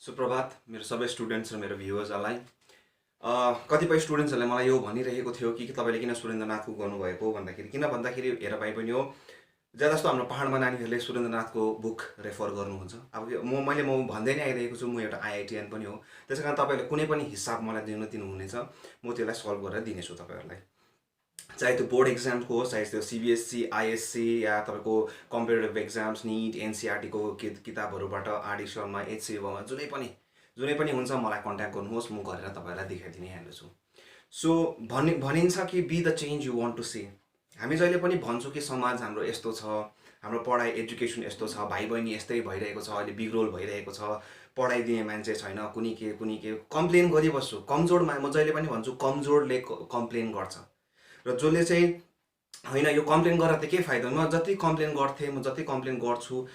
सुप्रभात मेरो सबै स्टुडेन्ट्स र मेरो भ्युवर्सहरूलाई कतिपय स्टुडेन्ट्सहरूले मलाई यो भनिरहेको थियो कि तपाईँले किन सुरेन्द्रनाथको गर्नुभएको भन्दाखेरि किन भन्दाखेरि हेर भाइ पनि हो ज्यादा जस्तो हाम्रो पहाडमा नानीहरूले सुरेन्द्रनाथको बुक रेफर गर्नुहुन्छ। अब मैले भन्दै नै आइरहेको छु, म एउटा आइआइटिएन पनि हो, त्यसै कारण तपाईँहरूले कुनै पनि हिसाब मलाई दिनुहुनेछ, म त्यसलाई सल्भ गरेर दिनेछु तपाईँहरूलाई। चाहे त्यो बोर्ड एक्जाम्सको होस्, चाहे त्यो सिबिएससी आइएससी या तपाईँको कम्पिटेटिभ एक्जाम्स निट एनसिआरटीको किताबहरूबाट आरडी शर्मा एचसिबमा जुनै पनि हुन्छ मलाई कन्ट्याक्ट गर्नुहोस्, म गरेर तपाईँहरूलाई देखाइदिने हाल्छु। सो भनिन्छ कि be the change you want to see. हामी जहिले पनि भन्छौँ कि समाज हाम्रो यस्तो छ, हाम्रो पढाइ एजुकेसन यस्तो छ, भाइ बहिनी यस्तै भइरहेको छ, अहिले बिग्रोल भइरहेको छ, पढाइदिने मान्छे छैन, कुनी के कम्प्लेन गरिबस्छु। म जहिले पनि भन्छु कमजोरले कम्प्लेन गर्छ र जसले चाहिँ होइन यो कम्प्लेन गरेर त के फाइदा। म जति कम्प्लेन गर्थेँ, म जति कम्प्लेन गर्छु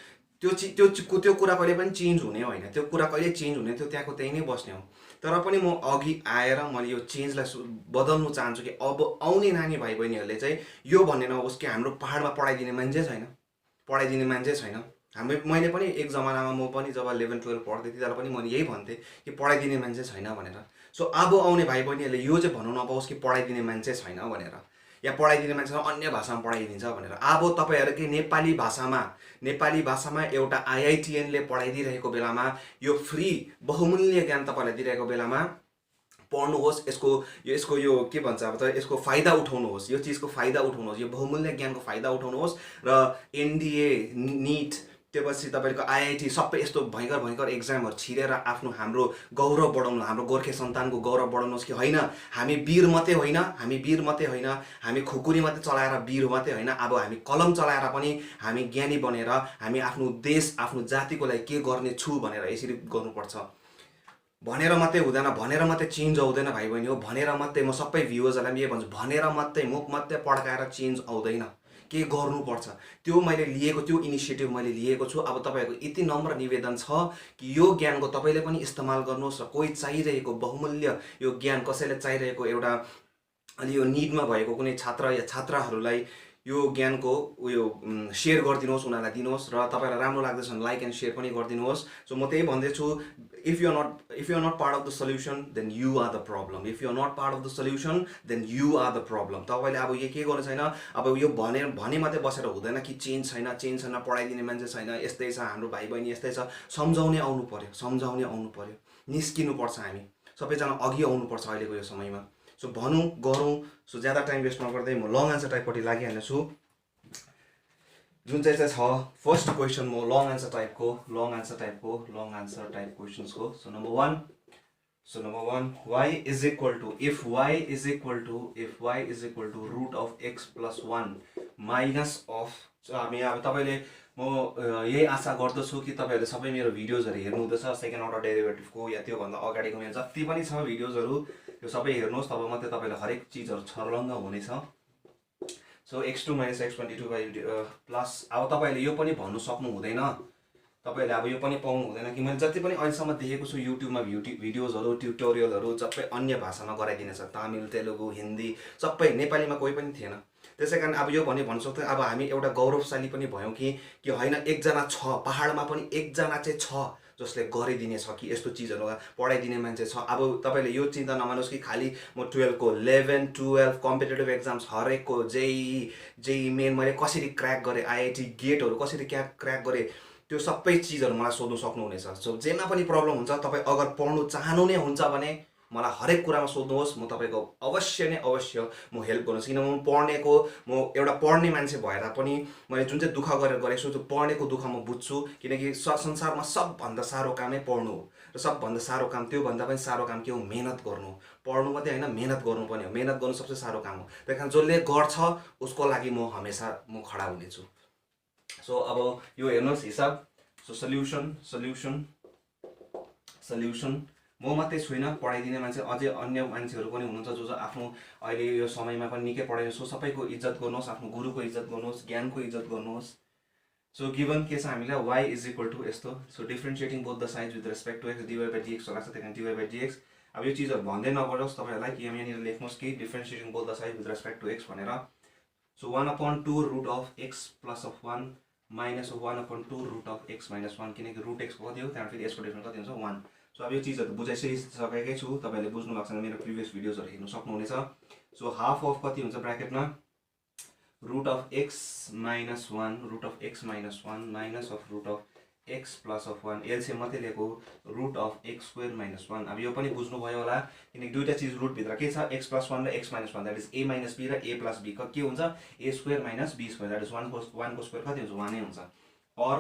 त्यो कुरा कहिले पनि चेन्ज हुने होइन, त्यो कुरा कहिले चेन्ज हुने, त्यो त्यहाँको त्यही नै बस्ने हो। तर पनि म अघि आएर मैले यो चेन्जलाई बदल्नु चाहन्छु कि अब आउने नानी भाइ बहिनीहरूले चाहिँ यो भन्ने नहोस् कि हाम्रो पहाडमा पढाइदिने मान्छे छैन। मैले पनि एक जमानामा म पनि जब 11-12 पढ्दै थिएँ तर पनि मैले यही भन्थेँ कि पढाइदिने मान्छे छैन भनेर। सो अब आउने भाइ बहिनीहरूले यो चाहिँ भन्नु नपाओस् कि पढाइदिने मान्छे छैन भनेर, या पढाइदिने मान्छे अन्य भाषामा पढाइदिन्छ भनेर। अब तपाईँहरूकै नेपाली भाषामा एउटा आइआइटिएनले पढाइदिइरहेको बेलामा यो फ्री बहुमूल्य ज्ञान तपाईँलाई दिइरहेको बेलामा पढ्नुहोस्, यसको यो के भन्छ अब त यसको फाइदा उठाउनुहोस्, यो चिजको फाइदा उठाउनुहोस्, यो बहुमूल्य ज्ञानको फाइदा उठाउनुहोस् र एनडिए निट त्यसपछि तपाईँको आइआइटी सबै यस्तो भयङ्कर एक्जामहरू छिरेर हाम्रो गौरव बढाउनु, हाम्रो गोर्खे सन्तानको गौरव बढाउनुहोस् कि होइन हामी वीर मात्रै होइन, हामी खुकुरी मात्रै चलाएर वीर मात्रै होइन, अब हामी कलम चलाएर पनि हामी ज्ञानी बनेर हामी आफ्नो देश आफ्नो जातिको लागि के गर्ने छु भनेर यसरी गर्नुपर्छ। भनेर मात्रै हुँदैन, भनेर मात्रै चेन्ज आउँदैन भाइ बहिनी हो। भनेर मात्रै म सबै भ्युवर्सहरूलाई पनि यही भन्छु, भनेर मात्रै मुख मात्रै पड्काएर चेन्ज आउँदैन, के गर्नुपर्छ त्यो मैले लिएको, त्यो इनिसिएटिभ मैले लिएको छु। अब तपाईँहरूको यति नम्र निवेदन छ कि यो ज्ञानको तपाईँले पनि इस्तेमाल गर्नुहोस् र कोही चाहिरहेको बहुमूल्य यो ज्ञान कसैले चाहिरहेको एउटा अलि यो निडमा भएको कुनै छात्र या छात्राहरूलाई यो ज्ञानको उयो सेयर गरिदिनुहोस्, उनीहरूलाई दिनुहोस् र तपाईँलाई राम्रो लाग्दैछ भने लाइक एन्ड सेयर पनि गरिदिनुहोस्। सो म त्यही भन्दैछु, if you are not part of the solution then you are the problem, if you are not part of the solution then you are the problem। तपाईँले अब यो के गर्नु छैन, अब यो भने मात्रै बसेर हुँदैन कि चेन्ज छैन, पढाइदिने मान्छे छैन, यस्तै छ, हाम्रो भाइ बहिनी यस्तै छ। सम्झाउने आउनु पर्यो, निस्किनुपर्छ, हामी सबैजना अघि आउनुपर्छ अहिलेको यो समयमा। सो भनौँ गरौँ। सो ज्यादा टाइम वेस्ट नगर्दै म लङ आन्सर टाइपपट्टि लागिहाल्छु, जुन चाहिँ छ फर्स्ट क्वेसन। म लङ आन्सर टाइप क्वेसन्सको। So number one y is equal to, if y is equal to root of x plus 1 minus of, हामी अब तपाईँले म यही आशा गर्दछु कि तपाईँहरूले सबै मेरो भिडियोजहरू हेर्नुहुँदैछ, सेकेन्ड अर्डर डेरिभेटिभको या त्योभन्दा अगाडिको मेरो जति पनि छ भिडियोजहरू त्यो सबै हेर्नुहोस्, तब मात्रै तपाईँलाई हरेक चिजहरू छर्लङ्ग हुनेछ। So x2 minus x22 plus, अब तपाईँहरूले यो पनि भन्नु सक्नु हुँदैन, तपाईँहरूले अब यो पनि पाउनु हुँदैन कि मैले जति पनि अहिलेसम्म देखेको छु युट्युबमा भिडियोजहरू ट्युटोरियलहरू सबै अन्य भाषामा गराइदिनेछ, तमिल तेलुगु हिन्दी सबै, नेपालीमा कोही पनि थिएन। त्यसै कारण अब यो भन्नु सक्थ्यो, अब हामी एउटा गौरवशाली पनि भयौँ कि होइन एकजना छ, पहाडमा पनि एकजना चाहिँ छ जसले गरिदिनेछ कि यस्तो चिजहरू पढाइदिने मान्छे छ। अब तपाईँले यो चिन्ता नमान्नुहोस् कि खालि म 11-12 कम्पिटेटिभ एक्जाम्स हरेकको जेई मेन मैले कसरी क्र्याक गरेँ, आइआइटी गेटहरू कसरी क्र्याक गरेँ, त्यो सबै चिजहरू मलाई सोध्नु सक्नुहुनेछ। सो जेमा पनि प्रब्लम हुन्छ, तपाईँ अगर पढ्नु चाहनु नै हुन्छ भने मलाई हरेक कुरामा सोध्नुहोस्, म तपाईँको अवश्य म हेल्प गर्नुहोस्। किनभने म एउटा पढ्ने मान्छे भएर पनि मैले जुन चाहिँ दुःख गरेर गरेको छु त्यो पढ्नेको दुःख म बुझ्छु, किनकि संसारमा सबभन्दा साह्रो कामै पढ्नु हो र सबभन्दा साह्रो काम, त्योभन्दा पनि साह्रो काम के हो, मेहनत गर्नु। पढ्नु मात्रै होइन, मेहनत गर्नु पनि हो, मेहनत गर्नु सबसे साह्रो काम हो। त्यही कारण जसले गर्छ उसको लागि म हमेसा खडा हुनेछु। सो अब यो हेर्नुहोस् हिसाब। सो सल्युसन म मात्रै छुइनँ, पढाइदिने मान्छे अझै अन्य मान्छेहरू पनि हुनुहुन्छ जो आफ्नो अहिले यो समयमा पनि निकै पढाइदिनु। सो सबैको इज्जत गर्नुहोस्, आफ्नो गुरुको इज्जत गर्नुहोस्, ज्ञानको इज्जत गर्नुहोस्। सो गिभन के छ हामीलाई y इज इक्वल टु यस्तो। So differentiating both the sides with respect to x dy/dx होला, त्यहाँदेखि dy/dx। अब यो चिजहरू भन्दै नपरोस् तपाईँहरूलाई कि यहाँनिर लेख्नुहोस् कि differentiating both the sides with respect to x भनेर। So 1/2 root of x plus of 1 minus of 1/2 root of x minus 1 किनकि रुट x को कति हो त्यहाँबाट फेरि यसको डिफ्रेन्स कति हुन्छ 1 सो अब यो चिजहरू त बुझाइसकेकै छु तपाईँहरूले बुझ्नु भएको छैन मेरो प्रिभियस भिडियोजहरू हेर्नु सक्नुहुनेछ सो हाफ अफ कति हुन्छ ब्राकेटमा root of x minus 1 root of x minus 1 minus of root of x plus of 1 LCM मात्रै लिएको root of x square minus 1 अब यो पनि बुझ्नुभयो होला किनकि दुईवटा चिज रुटभित्र के छ x प्लस 1 र x minus 1 that is a minus b र a प्लस b के हुन्छ a square minus b square that is 1 को स्क्वायर कति हुन्छ 1 नै हुन्छ और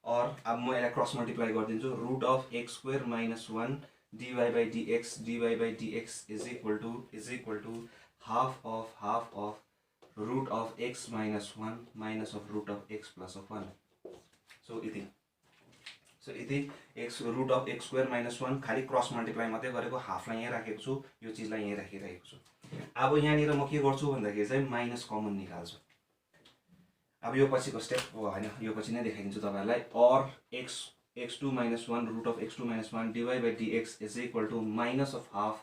अब म यसलाई क्रस मल्टिप्लाई गरिदिन्छु root of x square minus 1 dy by dx is equal to half of root of x minus 1 minus of root of x plus of 1 so यति x root of x square minus 1 खालि cross multiply मात्रै गरेको हाफलाई यहाँ राखेको छु यो चिजलाई यहाँ राखिरहेको छु अब यहाँनिर म के गर्छु भन्दाखेरि चाहिँ माइनस कमन निकाल्छु अब यो पछिको स्टेप होइन यो पछि नै देखाइदिन्छु तपाईँहरूलाई और x2 minus 1 root of x2 minus 1 dy by dx is equal to minus of half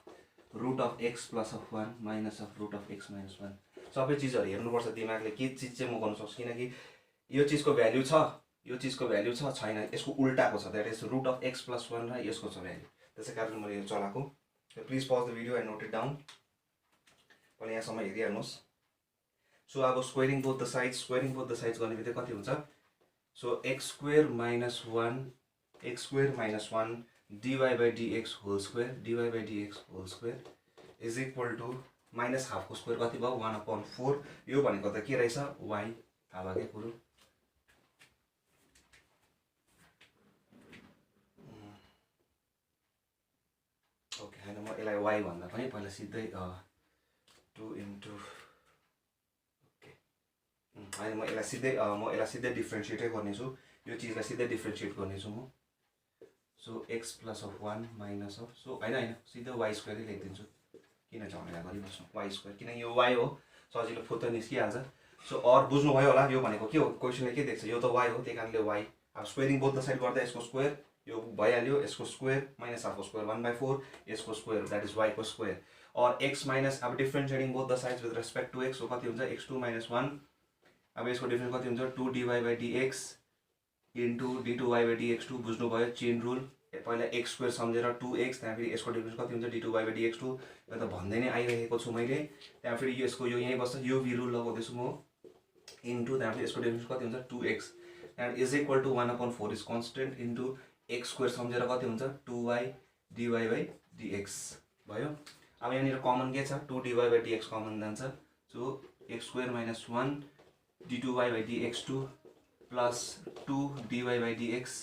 root of x plus of 1 minus of root of x minus 1 सबै चिजहरू हेर्नुपर्छ दिमागले के चिज चाहिँ म गर्न सक्छु किनकि यो चिजको भ्याल्यु छ छैन यसको उल्टाको छ that is root of x plus 1 र यसको छ भ्याल्यु त्यसै कारण मैले यो चलाएको please pause the video and note it down पहिला यहाँसम्म हेरिहाल्नुहोस् सो अब स्क्वेयरिङ बोथ द साइड्स गर्ने बित्तिकै कति हुन्छ so x square minus 1 dy by dx whole square is equal to minus हाफको स्क्वायर कति भयो 1/4 यो भनेको त के रहेछ y थाहा भयो के कुरो ओके हैन म यसलाई y भन्दा पनि पहिला सिधै 2 इन्टु ओके हैन म यसलाई सिधै डिफ्रेन्सिएटै गर्नेछु यो चिजलाई सिधै डिफ्रेन्सिएट गर्नेछु म so x plus of 1 minus of so हैन सिधै y स्क्वायरै लेखिदिन्छु किन झमेला गरिबस्नु y स्क्वायर किन यो y हो सजिलो फुत्त निस्किहाल्छ सो और बुझ्नुभयो होला यो भनेको के हो क्वेसनले के देख्छ यो त y हो त्यही कारणले y अब स्क्वेयरिङ बोथ द साइड गर्दा यसको स्क्वायर यो भइहाल्यो यसको स्क्वायर माइनस हाफको स्क्वायर 1/4 यसको स्क्वायर द्याट इज y को स्क्वायर और x माइनस अब differentiating both the sides with respect to x so कति हुन्छ x2 माइनस 1 अब यसको डिफ्रेन्स कति हुन्छ 2 dy by dx into d2y by dx2 बुझ्नुभयो चेन रुल पहिला x स्क्वायर सम्झेर 2x त्यहाँ फेरि यसको डिफ्रेन्स कति हुन्छ d2y by dx2 यो त भन्दै नै आइरहेको छु मैले त्यहाँ फेरि यसको यो यहीँ बस्छ यो v रुल लगाउँदैछु म इन्टु त्यहाँ फेरि यसको डिफ्रेन्स कति हुन्छ 2x and is equal to 1/4 इज कन्स्टेन्ट इन्टु x स्क्वायर सम्झेर कति हुन्छ 2y dy by dx भयो अब यहाँनिर कमन के छ 2 dy by dx कमन जान्छ so x square minus 1 d2y by dx2 plus 2 dy by dx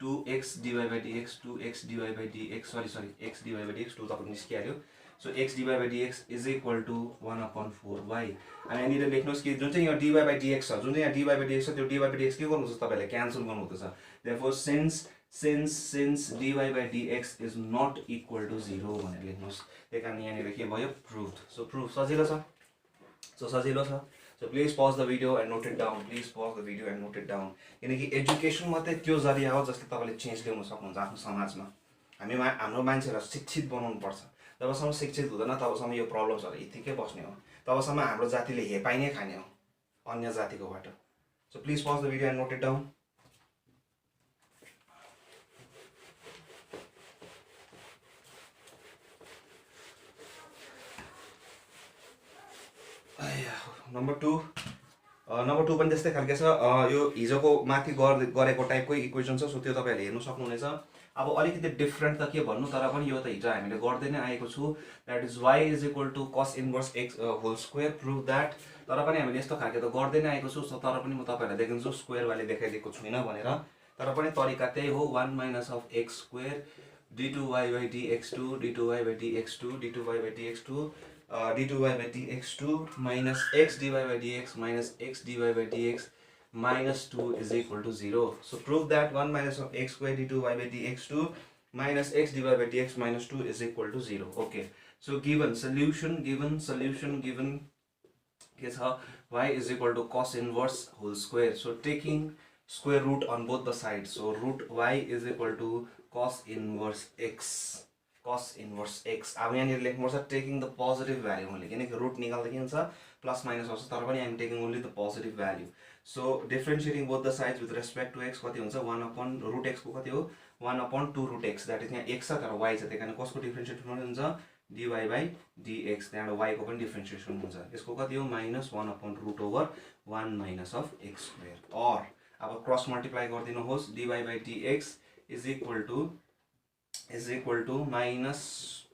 2x dy by dx 2x dy by dx sorry x dy by dx 2 तपाईको निस्किहाल्यो so x dy by dx is equal to 1/4y अनि यहाँनिर लेख्नुहोस् कि जुन चाहिँ यहाँ dy by dx छ जुन चाहिँ यहाँ dy by dx छ त्यो dy by dx के गर्नुहुन्छ तपाईले क्यान्सल गर्नुहुँदैछ therefore since dy by dx is not equal to 0 भनेर लेख्नुहोस् त्यही कारण यहाँनिर के भयो प्रुभड सो प्रुफ सजिलो छ so please pause the video and note it down किनकि एजुकेसन मात्रै त्यो जरिया हो जसले तपाईँले चेन्ज ल्याउन सक्नुहुन्छ आफ्नो समाजमा हाम्रो मान्छेहरूलाई शिक्षित बनाउनु पर्छ जबसम्म शिक्षित हुँदैन तबसम्म यो प्रब्लम्सहरू यतिकै बस्ने हो तबसम्म हाम्रो जातिले हेपाइ नै खाने हो अन्य जातिकोबाट so please pause the video and note it down number 2 पनि त्यस्तै खालके छ यो हिजोको माथि गरेको टाइपकै इक्वेसन छ सो त्यो तपाईँहरूले हेर्नु सक्नुहुनेछ अब अलिकति डिफ्रेन्ट त के भन्नु तर पनि यो त हिजो हामीले गर्दै नै आएको छु that is y is equal to cos inverse x whole square prove that तर पनि हामीले यस्तो खालके त गर्दै नै आएको छु सो तर पनि म तपाईँहरूलाई देखाउँछु स्क्वायर वाले देखाइदिएको छुइनँ भनेर तर पनि तरिका त्यही हो 1 minus of x square d2y by dx2 d2y by dx2 d2y by dx2 d2y by dx2 minus x dy by dx minus x dy by dx minus 2 is equal to 0. So prove that 1 minus of x square d2y by dx2 minus x dy by dx minus 2 is equal to 0. Okay. So given solution के छ y is equal to cos inverse whole square. So taking square root on both the sides. So root y is equal to cos inverse x. cos inverse x अब यहाँनिर लेख्नुपर्छ taking the positive value मैले किनकि root निकाल्दा के हुन्छ plus minus आउँछ तर पनि I'm taking only the positive value so differentiating both the sides with respect to x कति हुन्छ 1/√x को कति हो 1/2√x द्याट इज यहाँ x छ तर y छ त्यही कारण कसको डिफ्रेन्सिएसन हुन्छ dy बाई dx त्यहाँबाट y को पनि डिफ्रेन्सिएसन हुन्छ यसको कति हो -1/√1 minus of x square or अब क्रस मल्टिप्लाई गरिदिनुहोस् dy by dx is equal to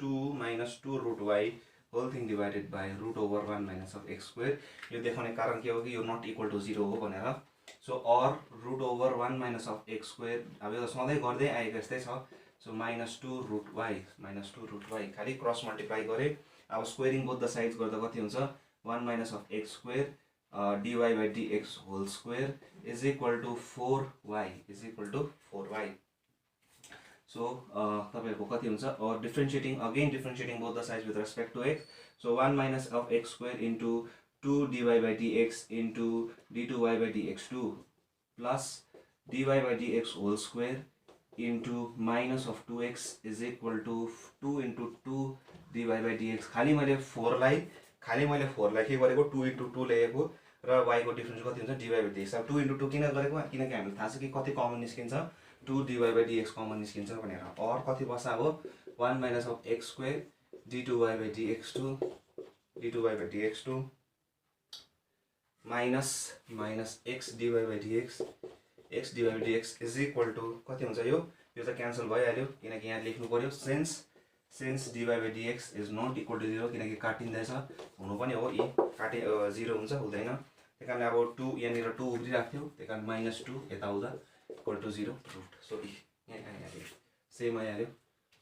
-2 whole thing divided by √1 minus of x square यो देखाउने कारण के हो कि यो नट इक्वल टु 0 हो भनेर so or √1 minus of x square अब यो सधैँ गर्दै आएको जस्तै छ सो -2√y खालि क्रस मल्टिप्लाई गरेँ अब स्क्वेयरिङ बोथ द साइड्स गर्दा कति हुन्छ 1 minus of x square dy by dx whole square is equal to 4y so तपाईहरुको कति हुन्छ और differentiating differentiating both the sides with respect to x so 1 minus of x square into 2 dy by dx into d2y by dx2 plus dy by dx whole square into minus of 2x is equal to 2 into 2 dy by dx खालि मैले 4 लाई के गरेको 2 into 2 ल्याएको र y को difference कति हुन्छ dy बाई dx अब 2 इन्टु 2 किन गरेको किनकि हामीलाई थाहा छ कि कति कमन निस्किन्छ 2 dy बाई dx कमन निस्किन्छ भनेर और कति बस्छ अब 1 minus of x square d2y by dx2 minus x dy by dx is equal to कति हुन्छ यो त क्यान्सल भइहाल्यो किनकि यहाँ लेख्नु पर्यो since dy by dx is not equal to 0 किनकि काटिँदैछ हुनु पनि हो यी काटे 0 हुन्छ हुँदैन त्यही कारण अब 2 यहाँनिर 2 उब्रिरहेको थियो त्यही कारण -2 यता आउँदा इक्वल टु 0 रुट सो यहाँ आइहाल्यो सेम आइहाल्यो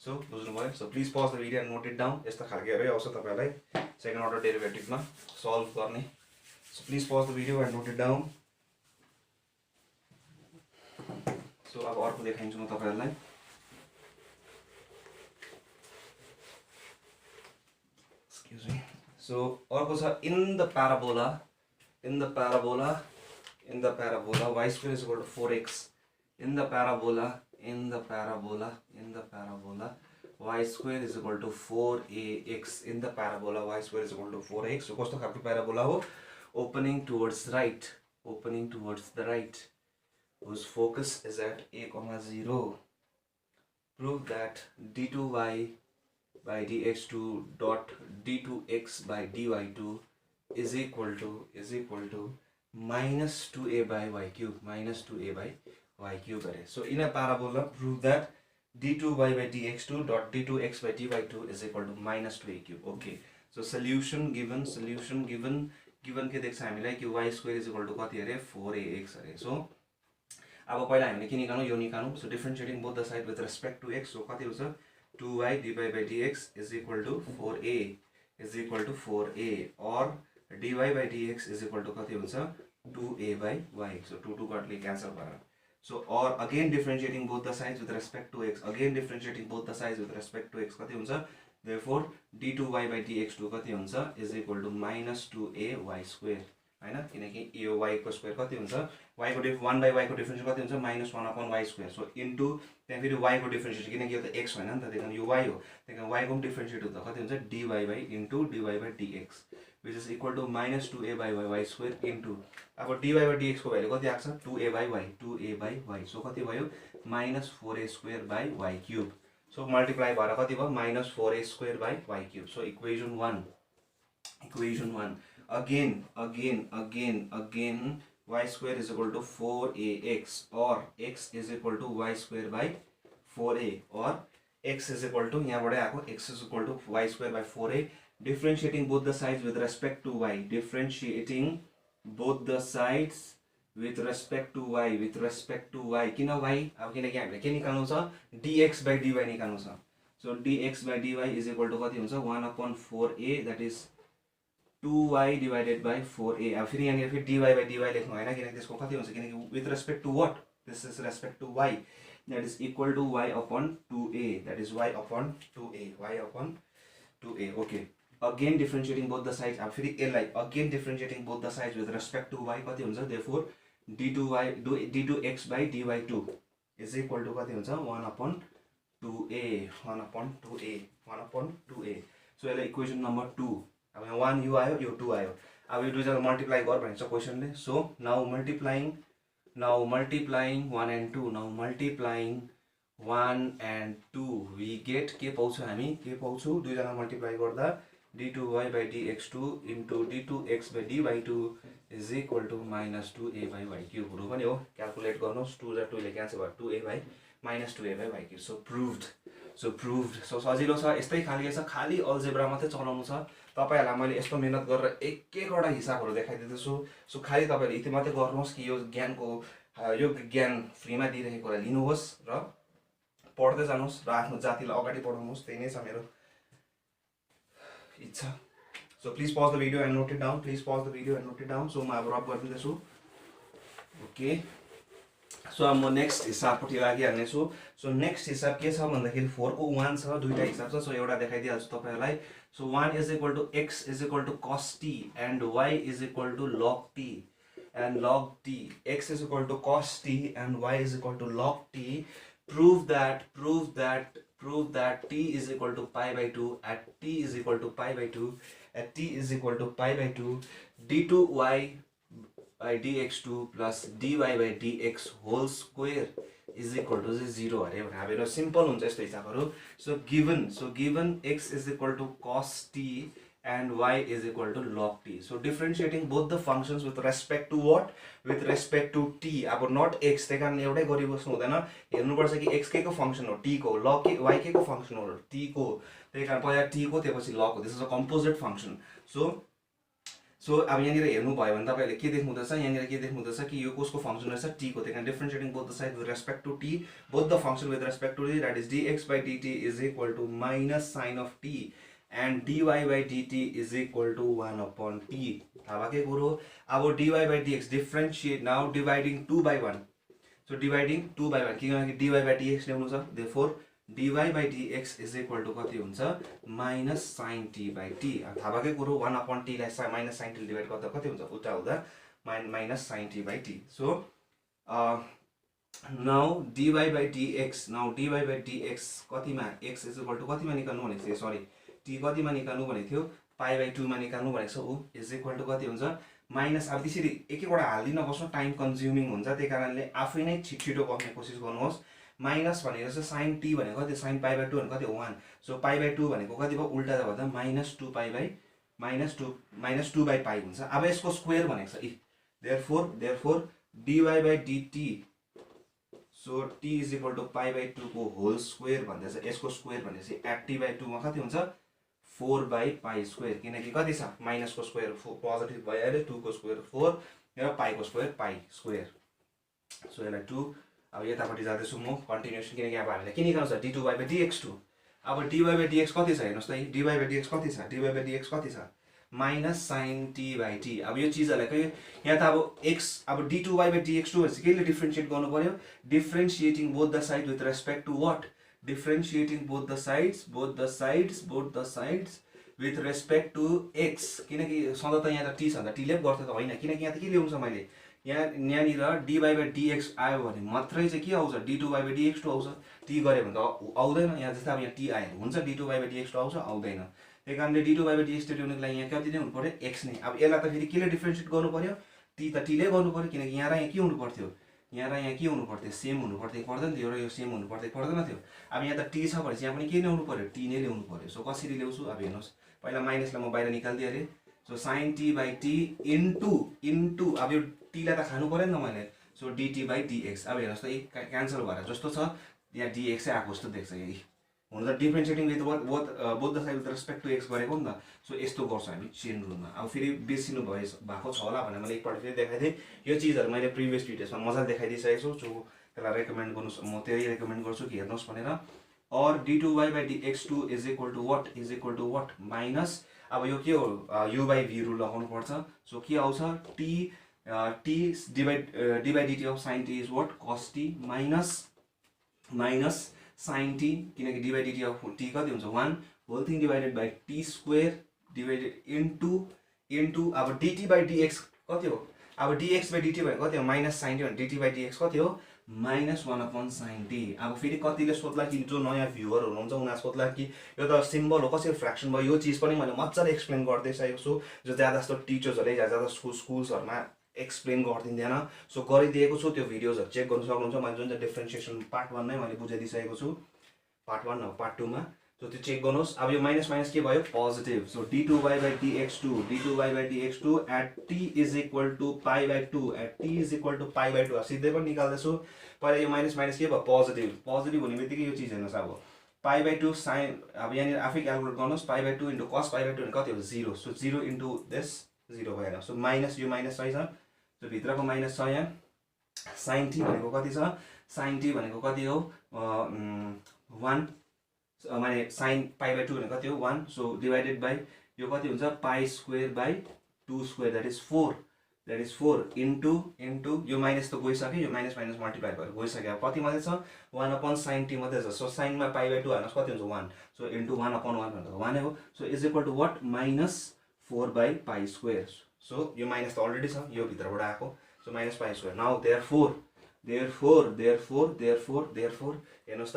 सो बुझ्नुभयो so please pause the video and note it down यस्तो खालकेहरू आउँछ तपाईँहरूलाई सेकेन्ड अर्डर डेरिभेटिभमा सल्भ गर्ने so please pause the video and note it down so अब अर्को देखाइन्छु म तपाईहरुलाई एक्सक्युज मी सो अर्को छ in the parabola y square is equal to 4x in the parabola y square is equal to 4ax in the parabola y square is equal to 4x so कस्तो खालको parabola हो opening towards the right whose focus is at a, 0 prove that d2y by dx2 dot d2x by dy2 is equal to -2a by y cube so in a parabola prove that d2y by dx2 dot d2x by dy2 is equal to -2a cube okay so solution given के देख्छ हामीलाई कि y square is equal to कति अरे 4ax अरे so अब पहिला हामीले के निकाल्नु यो निकाल्नु so differentiating both the side with respect to x so कति हुन्छ 2y dy by dx is equal to 4a or dy by dx is equal to कति हुन्छ 2a by y so 2 कटले क्यान्सल भयो so or again differentiating both the sides with respect to x कति हुन्छ therefore d2y by dx2 कति हुन्छ is equal to -2ay square हैन किनकि यो y को स्क्वायर कति हुन्छ y को 1 by y को डिफरेन्स कति हुन्छ -1/y स्क्वायर सो इन्टु त्यहाँ फेरि y को डिफरेन्स किनकि यो त x हैन नि त त्यही कारण यो y हो त्यही कारण y को डिफरेन्स हुँदा कति हुन्छ dy by dx which is equal to -2a by y square into अब dy by dx को भ्यालु कति आछ 2a by y सो कति भयो -4a square by y cube so multiply भएर कति भयो -4a square by y cube so equation 1 again y square is equal to 4ax or x is equal to y square by 4a or x is equal to यहाँबाटै आको x is equal to y square by 4a differentiating both the sides with respect to y किन y अब किनकि हामीले के निकाल्नु छ dx by dy निकाल्नु छ so dx by dy is equal to कति हुन्छ 1/4a that is 2y divided by 4a अब फेरि यहाँनिर फेरि dy by dy लेख्नु हैन किनकि त्यसको कति हुन्छ किनकि with respect to what this is respect to y that is equal to y upon 2a that is y upon 2a okay again differentiating both the sides अब फेरि यसलाई again differentiating both the sides with respect to y कति हुन्छ therefore d2x by dy2 is equal to कति हुन्छ 1/2a so यसलाई equation number 2 अब यहाँ 1 यो आयो यो 2 आयो अब यो दुईजना मल्टिप्लाई गर भन्छ क्वेसनले. So now multiplying 1 and 2, now multiplying 1 and 2 we get के पाउँछौँ हामी, के पाउँछौँ दुईजना मल्टिप्लाई गर्दा d2y by dx2 into d2x by dy2 is equal to minus 2a by y cube पनि हो. क्यालकुलेट गर्नुहोस्, 2 र 2 ले क्यान्सल भयो, 2a by minus 2a by y cube. So प्रुभड. So सजिलो छ, यस्तै खालको छ, खाली अल्जेब्रा मात्रै चलाउनु छ. तपाईहरुलाई मैले यस्तो मेहनत गरेर एक एकवटा हिसाबहरु देखाइदिँदैछु. सो खाली तपाईहरु यति मात्रै गर्नुहोस् कि यो ज्ञान फ्रीमा दिइरहेकोलाई लिनुहोस् र पढ्दै जानुहोस् र आफ्नो जातिलाई अगाडि बढाउनुहोस्. त्यही नै छ मेरो इच्छा. So please pause the video and note it down. So म अब रब गरिदिँदैछु. ओके. सो अब म नेक्स्ट हिसाबपट्टि लागिहाल्नेछु. सो नेक्स्ट हिसाब के छ भन्दाखेरि 4 को 1 छ, दुईटा हिसाब छ. सो एउटा देखाइदिइहाल्छु तपाईहरुलाई. So 1 is equal to x is equal to cos t and y is equal to log t and log t. X is equal to cos t and y is equal to log t. Prove that t is equal to pi by 2 at t is equal to pi by 2 at t is equal to pi by 2 d2y by dx2 plus dy by dx whole square is equal to 0 अरे भनेर simple हुन्छ यस्तो हिसाबहरु. So given x is equal to cos t and y is equal to log t. So differentiating both the functions with respect to what? With respect to t. अब not x, त्यही कारण एउटै गरिबस्नु हुँदैन, हेर्नुपर्छ कि x के को फंक्शन हो, t को, log के y के को फंक्शन हो, t को. त्यही कारण पहिला t को त्यसपछि log को. This is a composite function. So अब यहाँनिर हेर्नु भयो भने तपाईले के देख्नु हुँदैछ, यहाँनिर के देख्नु हुँदैछ कि यो कसको फंक्शन रहेछ, t को. त्यही कारण differentiating both the side with respect to t, both the function with respect to t, that is dx by dt is equal to minus sin of t and dy by dt is equal to 1 upon t. थाहा के कुरो. अब dy by dx differentiate now dividing 2 by 1. So dividing 2 by 1 किनकि dy by dx ल्याउनु छ. therefore dy by dx is equal to कति हुन्छ minus sin t by t. थाहा के कुरो 1 upon t लाई minus sin t डिवाइड गर्दा कति हुन्छ, उल्टा हुँदा minus sin t by t. So now dy by dx कतिमा x is equal to कतिमा निकाल्नु भनेको थियो, सरी t कतिमा निकाल्नु भनेको थियो, पाई बाइ 2 मा निकाल्नु भनेको छ. उ इज इक्वल टु कति हुन्छ माइनस. अब त्यसरी एक एकवटा हाल्दिन बस्नु, टाइम कन्ज्युमिङ हुन्छ. त्यही कारणले आफै नै छिटो बस्ने कोसिस गर्नुहोस्. माइनस भनेको चाहिँ sin t भनेको कति, sin पाई बाइ 2 भनेको कति 1. सो पाई बाइ 2 भनेको कति भयो, उल्टा गर्दा -2 पाई बाइ -2 बाइ पाई हुन्छ. अब यसको स्क्वायर भनेको छ. therefore dy by dt, सो t is equal to pi by 2 को होल स्क्वायर भन्दैछ. यसको स्क्वायर भनेपछि at t बाइ 2 मा कति हुन्छ 4 by pi square. किनकि कति छ माइनस को स्क्वायर पोजिटिभ भयो अरे, 2 को स्क्वायर 4 र पाई को स्क्वायर पाई स्क्वायर. सो यसलाई 2. अब यतापट्टि जाँदैछु म कन्टिन्युएसन, किनकि अब हामीले के निकाल्नु छ dy by dx2. अब dy by dx कति छ हेर्नुस् त, dy by dx कति छ, dy by dx कति छ minus sin t by t. अब यो चीजहरुलाई के यहाँ त अब x, अब d2y by dx2 भनेपछि केले डिफरेन्शिएट गर्नु पर्यो, differentiating both the side with respect to what, differentiating both the sides with respect to x. किनकि सधैं त यहाँ त t छ त t ले गर्छ त हैन, किनकि यहाँ त के ल्याउँछ मैले, यहाँनिर dy by dx आयो भने मात्रै चाहिँ के आउँछ, d2y by dx2 आउँछ. t गरे भने त आउँदैन. यहाँ जस्तै अब यहाँ t आयो हुन्छ, d2y by dx2 आउँछ, आउँदैन. त्यही कारणले d2y by dx2 ल्याउनको लागि यहाँ कति नै हुनु पर्यो, x नै. अब यसलाई त फेरि केले डिफरेन्शिएट गर्नु पर्यो, t त t ले गर्नु पर्यो, किनकि यहाँ र यहाँ के हुनु पर्थ्यो, यहाँ र यहाँ के हुनु पर्थ्यो, सेम हुनु पर्थ्यो, पर्दैन थियो, र यो सेम हुनु पर्थ्यो, पर्दैन थियो. अब यहाँ त t छ भनेपछि यहाँ पनि के ल्याउनु पर्यो, t नै ल्याउनु पर्यो. सो कसरी ल्याउँछु, अब हेर्नुस्, पहिला माइनसलाई म बाहिर निकाल्दिए अरे. So sin t by t into अब यो t लाई त खानु पर्यो नि त मैले. So dt by dx. अब हेर्नुस् त क्यान्सल भएर जस्तो छ, यहाँ dx आएको जस्तो देख्छ. यही हुन त differentiating with both the side with respect to x गरेको नि त. सो यस्तो गर्छ हामी चेन रुलमा. अब फेरि बिर्सिनु भएको छ होला भनेर मैले एकपल्ट फेरि देखाइदिएँ. यो चिजहरु मैले प्रिभियस भिडियोसमा मजाले देखाइदिइसकेको छु. त्यसलाई रेकमेन्ड गर्नुस्, म त्यही रेकमेन्ड गर्छु कि हेर्नुस् भनेर. और d2y by dx2 is equal to what minus. अब यो के हो, u by v रुल लगाउनु पर्छ. सो के आउँछ t d by dt of sin t is what, cos t minus sin t, किनकि dy dt of t कति हुन्छ 1 whole thing divided by t square divided into अब dt by dx कति हो, अब dx by dt भनेको कति हो, माइनस sin t भने dt by dx कति हो -1/sin t। अब फेरि कतिले सोध्ला कि जो नयाँ भ्युवर हुनुहुन्छ उनीहरू सोध्ला कि यो त सिम्बल हो कसरी फ्र्याक्सन भयो, यो चिज पनि मैले मजाले एक्सप्लेन गरिदिइसकेको छु, जो ज्यादा जस्तो टिचर्सहरूले ज्यादा स्कुल्सहरूमा एक्सप्लेन गरिदिँदैन। सो गरिदिएको छु, त्यो भिडियोजहरू चेक गर्नु सक्नुहुन्छ। मैले जुन चाहिँ डिफ्रेन्सिएसन पार्ट 1 मै मैले बुझाइदिइसकेको छु, पार्ट 1 अब पार्ट 2 मा। सो त्यो चेक गर्नुहोस्। अब यो माइनस माइनस के भयो, positive. So d2y/dx2 at t is equal to π/2 at t is equal to π/2। सिधै पनि निकाल्दैछु। पहिला यो माइनस माइनस के भयो, पोजिटिभ। पोजिटिभ हुने बित्तिकै यो चिज हेर्नुहोस्, अब π/2 साइन, अब यहाँनिर आफै क्यालकुलेट गर्नुहोस्, π/2 इन्टु cos π/2 भने कति हो, 0। सो 0 इन्टु दिस 0 भएर, सो माइनस, यो माइनस सही छ। सो भित्रको माइनस छ यहाँ। साइन t भनेको कति छ, साइन t भनेको कति हो, 1, माने साइन π/2 भनेको कति हो, 1। सो डिभाइडेड बाई यो कति हुन्छ, π²/2² that is 4, that is 4 into यो माइनस त गइसक्यो, यो माइनस माइनस मल्टिप्लाई भएर गइसक्यो। अब कति मात्रै छ, 1/sin t मात्रै छ। सो साइनमा π/2 हाल्नुहोस्, कति हुन्छ, 1। सो इन्टु 1/1 भनेको 1 नै हो। So is equal to what, -4/π²। So यो माइनस त अलरेडी छ, यो भित्रबाट आएको। सो -π²। नाउ देयरफोर हेर्नुहोस् त,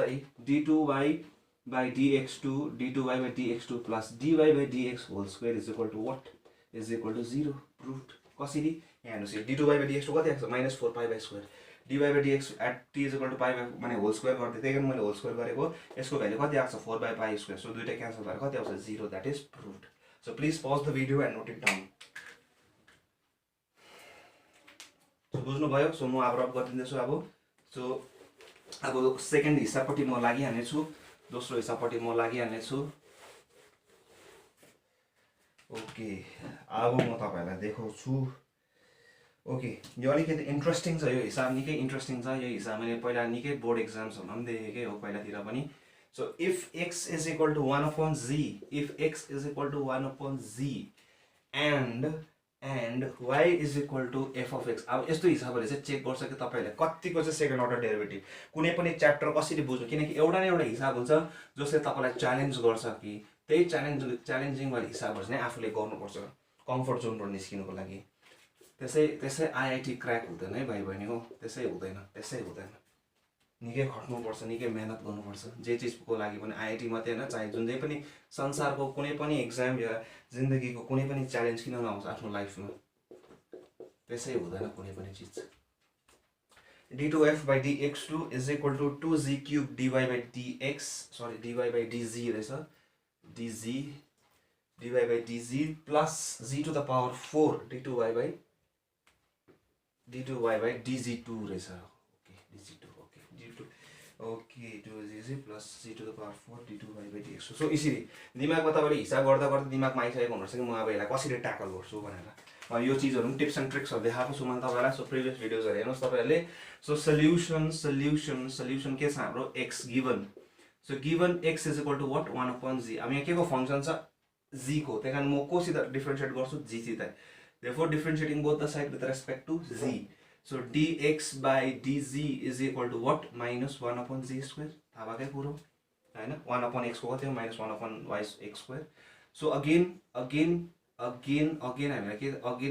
d2y/dx2 plus dy/dx whole square is equal to what, is equal to 0। Prove कसरी, यहाँ हेर्नुहोस्, d2y/dx2 कति आएको छ, -4π/2। dy/dx at t is equal to pi माने होल स्क्वायर गर्दै, त्यही कारण मैले होल स्क्वायर गरेको। यसको भ्यालु कति आएको छ, 4/π²। सो दुईटा क्यान्सल भएर कति आउँछ, 0। That is proved. So please pause the video and note it down. So बुझ्नुभयो। सो म अब रब गरिदिँदैछु अब। सो अब सेकेन्ड हिसाबपट्टि म लागिहाल्नेछु, दोस्रो हिसाबपट्टि म लागिहाल्नेछु। ओके, अब म तपाईँहरूलाई देखाउँछु। ओके, यो अलिकति इन्ट्रेस्टिङ छ, यो हिसाब निकै इन्ट्रेस्टिङ छ। यो हिसाब मैले पहिला निकै बोर्ड एक्जाम्सहरूमा पनि देखेकै हो पहिलातिर पनि। So if x is equal to 1/z, if x is equal to 1/z and y is equal to f of x। अब यस्तो हिसाबले चाहिँ चेक गर्छ कि तपाईँहरूले कतिको चाहिँ सेकेन्ड अर्डर डेरिभेटिभ, कुनै पनि च्याप्टर कसरी बुझ्नु। किनकि एउटा न एउटा हिसाब हुन्छ जसले तपाईँलाई च्यालेन्ज गर्छ कि त्यही च्यालेन्जिङ वाला हिसाबहरू चाहिँ आफूले गर्नुपर्छ कम्फर्ट जोनबाट निस्किनुको लागि। त्यसै आइआइटी क्र्याक हुँदैन है भाइ बहिनी हो, त्यसै हुँदैन। निकै खट्नुपर्छ, निकै मेहनत गर्नुपर्छ जे चिजको लागि पनि। आइआइटी मात्रै होइन, चाहे जुन पनि संसारको कुनै पनि एक्जाम या जिन्दगीको कुनै पनि च्यालेन्ज किन नआउँछ आफ्नो लाइफमा, त्यसै हुँदैन कुनै पनि चिज। d2f/dx2 is equal to 2z³ dy/dx, sorry dy/dz रहेछ, dy/dz plus z to the power 4 d2y/dz2 रहेछ। Okay, dz2, okay 2z plus z to the power 4 d2y/dx। सो यसरी दिमागमा तपाईँले हिसाब गर्दा गर्दा दिमागमा आइसकेको हुनुपर्छ कि म अब यसलाई कसरी ट्याकल गर्छु भनेर। यो चिजहरू पनि टिप्स एन्ड ट्रिक्सहरू देखाएको छु मैले तपाईँलाई। सो प्रिभियस भिडियोजहरू हेर्नुहोस् तपाईँहरूले। सो सल्युसन के छ हाम्रो, x given. So given x is equal to what, 1/z। अब यहाँ के को फङ्सन छ, z को, त्यही कारण म कोसित डिफ्रेन्सिएट गर्छु, g सित। Therefore differentiating both the side with respect to z। So dx/dz is equal to what, -1/z²। थाहा भएकै कुरो होइन, 1/x को कति हो, -1/y²। सो अगेन हामीलाई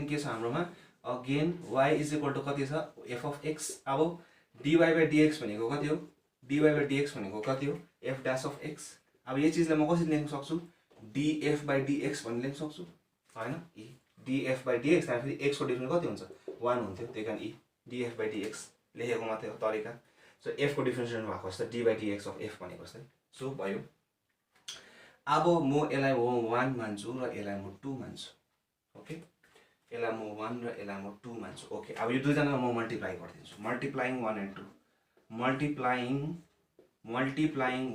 के छ हाम्रोमा, again y is equal to कति छ, f अफ x। अब dy/dx भनेको कति हो, dy/dx भनेको कति हो, f डैश अफ x। अब यो चिजलाई म कसरी लेख्न सक्छु, df/dx भनेर लेख्न सक्छु होइन, df/dx। फेरि x को डिफ्रेन्स कति हुन्छ, 1 हुन्थ्यो, त्यही कारण df/dx लेखेको मात्रै हो तरिका। सो f को डिफ्रेन्सिएसन भएको जस्तो d/dx अफ f भनेको जस्तै। सो भयो। अब म यसलाई 1 मान्छु र यसलाई म 2 मान्छु। ओके, यसलाई म 1 र यसलाई म 2 मान्छु। ओके, अब यो दुईजनालाई म मल्टिप्लाई गरिदिन्छु। Multiplying 1 and 2, multiplying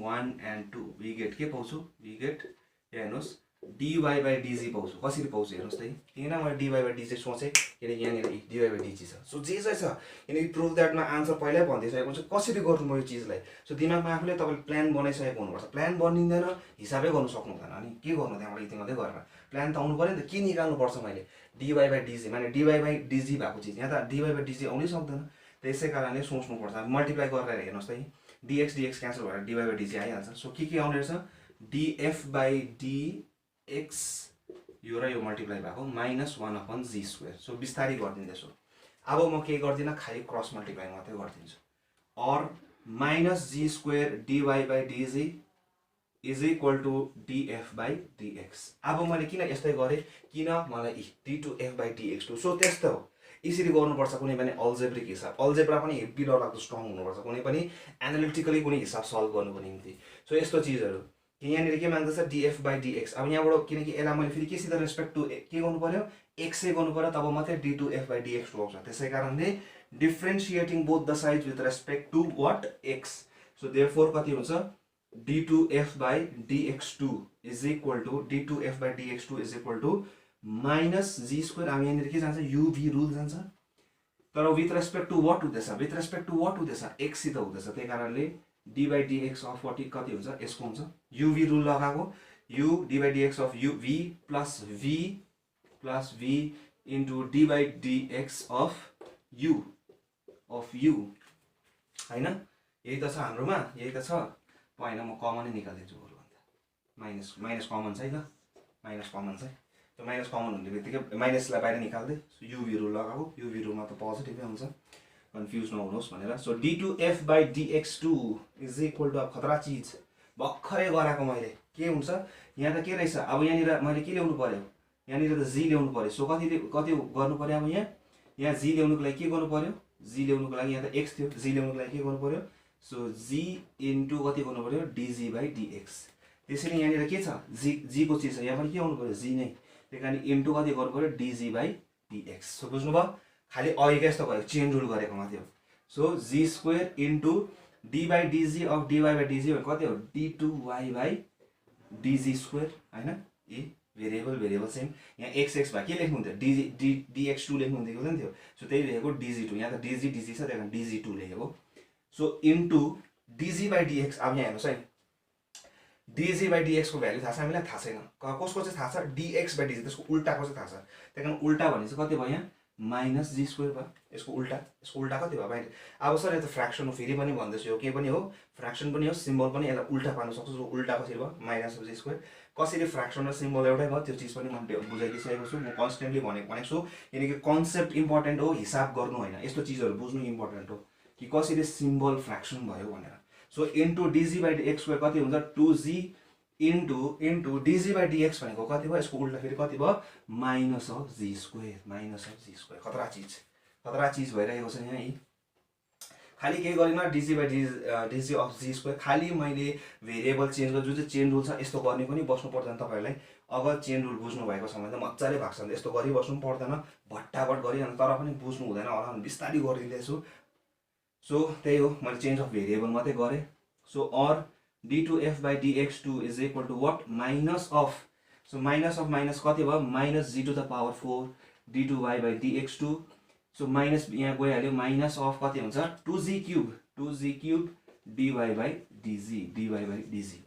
1 and 2, we get के पाउँछु, वी गेट हेर्नुहोस् dy/dz पाउँछु। कसरी पाउँछु हेर्नुहोस् त, किन मैले dy/dz सोचेँ, किनकि यहाँनिर dy/dz छ। सो जे चाहिँ छ, किनकि प्रुभ द्याटमा आन्सर पहिल्यै भनिदिइसकेको हुन्छ कसरी गर्नु म यो चिजलाई। सो दिमागमा आफूले तपाईँले प्लान बनाइसकेको हुनुपर्छ। प्लान बनिँदैन, हिसाबै गर्नु सक्नु हुँदैन। अनि के गर्नु त्यहाँबाट यति मात्रै गरेर प्लान त आउनु पऱ्यो नि त, के निकाल्नुपर्छ मैले, dy/dz माने dy/dz भएको चिज। यहाँ त dy/dz आउनै सक्दैन, त्यसै कारणले सोच्नुपर्छ। मल्टिप्लाई गरेर हेर्नुहोस् त, dx क्यान्सल भएर dy/dz आइहाल्छ। सो के आउने रहेछ, df/dx यो र यो मल्टिप्लाई भएको -1/z²। सो बिस्तारै गरिदिँदैछु। अब म के गर्दिनँ, खालि क्रस मल्टिप्लाई मात्रै गरिदिन्छु। or minus g square dy by dz is equal to df by dx. अब मैले किन यस्तै गरेँ, किन मलाई d2f by dx2, सो त्यस्तो हो, यसरी गर्नुपर्छ कुनै पनि अल्जेब्रिक हिसाब। अल्जेब्रा पनि हेभी डरलाग्दो स्ट्रङ हुनुपर्छ कुनै पनि एनालिटिकली कुनै हिसाब सल्भ गर्नुको निम्ति। सो यस्तो चिजहरू कि यहाँनिर के माग्दैछ df by dx। अब यहाँबाट किनकि यसलाई मैले फेरि केसित रेस्पेक्ट टु के गर्नु पर्यो, x गर्नु पर्यो, तब मात्रै d2f by dx2 आउँछ। त्यसै कारणले differentiating both the sides with respect to what x, so therefore कति हुन्छ d2f by dx2 is equal to d2f by dx2 is equal to minus g square। अब यहाँनिर के जान्छ, uv रुल जान्छ, तर विथ रेस्पेक्ट टु व्हाट हुँदैछ, with respect to what हुँदैछ, x सित हुँदैछ। त्यही कारणले d by dx of कति हुन्छ, यसको हुन्छ uv रुल लगाएको, u d by dx of v plus v into d by dx of u हैन, यही त छ हाम्रोमा, यही त छ। होइन म कमनै निकाल्दिन्छु बरु भन्दा, माइनस कमन छ है त, माइनस कमन छ। त्यो माइनस कमन हुने बित्तिकै माइनसलाई बाहिर निकाल्दै युभी रुल लगाएको, युभी रुलमा त पोजिटिभै हुन्छ, कन्फ्युज नहुनुहोस् भनेर। So d2f by dx2 is equal to, अब खतरा चिज भर्खरै गराएको मैले, के हुन्छ यहाँ त के रहेछ, अब यहाँनिर मैले के ल्याउनु पर्यो, यहाँनिर त जी ल्याउनु पर्यो। सो कति गर्नु पर्यो, अब यहाँ जी ल्याउनुको लागि के गर्नु पर्यो, जी ल्याउनुको लागि यहाँ त x थियो, जी ल्याउनुको लागि के गर्नु पर्यो, सो जी इन्टु कति गर्नु पर्यो dg by dx। त्यसरी यहाँनिर के छ, जी को चिज छ, यहाँ पनि के आउनु पर्यो, जी नै, त्यही कारण इन्टु कति गर्नु पर्यो dg by dx। सो बुझ्नुभयो, खालि अघिको यस्तो भयो, चेन रुल गरेकोमा थियो। So G square into D by d g of dy by dg कति हो, d2y by dg स्क्वायर हैन, ए भेरिएबल सेम, यहाँ x भए के लेख्नु हुन्थ्यो, dx2 लेख्नु हुन्थ्यो हुँदैन थियो। सो त्यही लेखेको dg2, यहाँ त dg छ, त्यही कारण dg2 लेखेको। So into dg by dx। अब यहाँ हेर्नुहोस् है, dg by dx को भ्यालु थाहा छ हामीलाई, थाहा छैन, कसको चाहिँ थाहा छ, dx by dg, त्यसको उल्टाको चाहिँ थाहा छ। त्यही कारण उल्टा भने चाहिँ कति भयो, यहाँ माइनस जी स्क्वायर भयो, यसको उल्टा कति भयो बाहिर। अब सर यो त फ्र्याक्सन हो, फेरि पनि भन्दैछु, यो के पनि हो, फ्र्याक्सन पनि हो, सिम्बल पनि, यसलाई उल्टा पार्न सक्छु। सो उल्टा कसरी भयो, माइनस जी स्क्वायर। कसरी फ्र्याक्सन र सिम्बल एउटै भयो, त्यो चिज पनि मैले बुझाइदिइसकेको छु, म कन्सटेन्टली भनेको छु, किनकि कन्सेप्ट इम्पोर्टेन्ट हो, हिसाब गर्नु होइन, यस्तो चिजहरू बुझ्नु इम्पोर्टेन्ट हो कि कसरी सिम्बल फ्र्याक्सन भयो भनेर। So into dg by dx square कति हुन्छ, 2g into dg by dx भनेको कति भयो, यसको उल्टा फेरि कति भयो, माइनस अफ जी स्क्वायर। खतरा चिज भइरहेको छ यहाँ। खालि केही गरिन, dg by dg of G square, खालि मैले भेरिएबल चेन्ज गरेँ, जुन चाहिँ चेन रुल छ, यस्तो गर्ने पनि बस्नु पर्दैन तपाईँहरूलाई। अगर चेन रुल बुझ्नु भएको छ भने त मजाले भएको छ भने यस्तो गरिबस्नु पनि पर्दैन, भट्टाभट गरिरहनु, तर पनि बुझ्नु हुँदैन होला, बिस्तारै गरिदिँदैछु। सो त्यही हो, मैले चेन्ज अफ भेरिएबल मात्रै गरेँ। So or d2f by dx2 is equal to what, minus of, so minus of minus कति भयो, minus g to the power 4 d2y by dx2। So minus यहाँ गइहाल्यो, माइनस अफ कति हुन्छ, 2g cube dy by dg,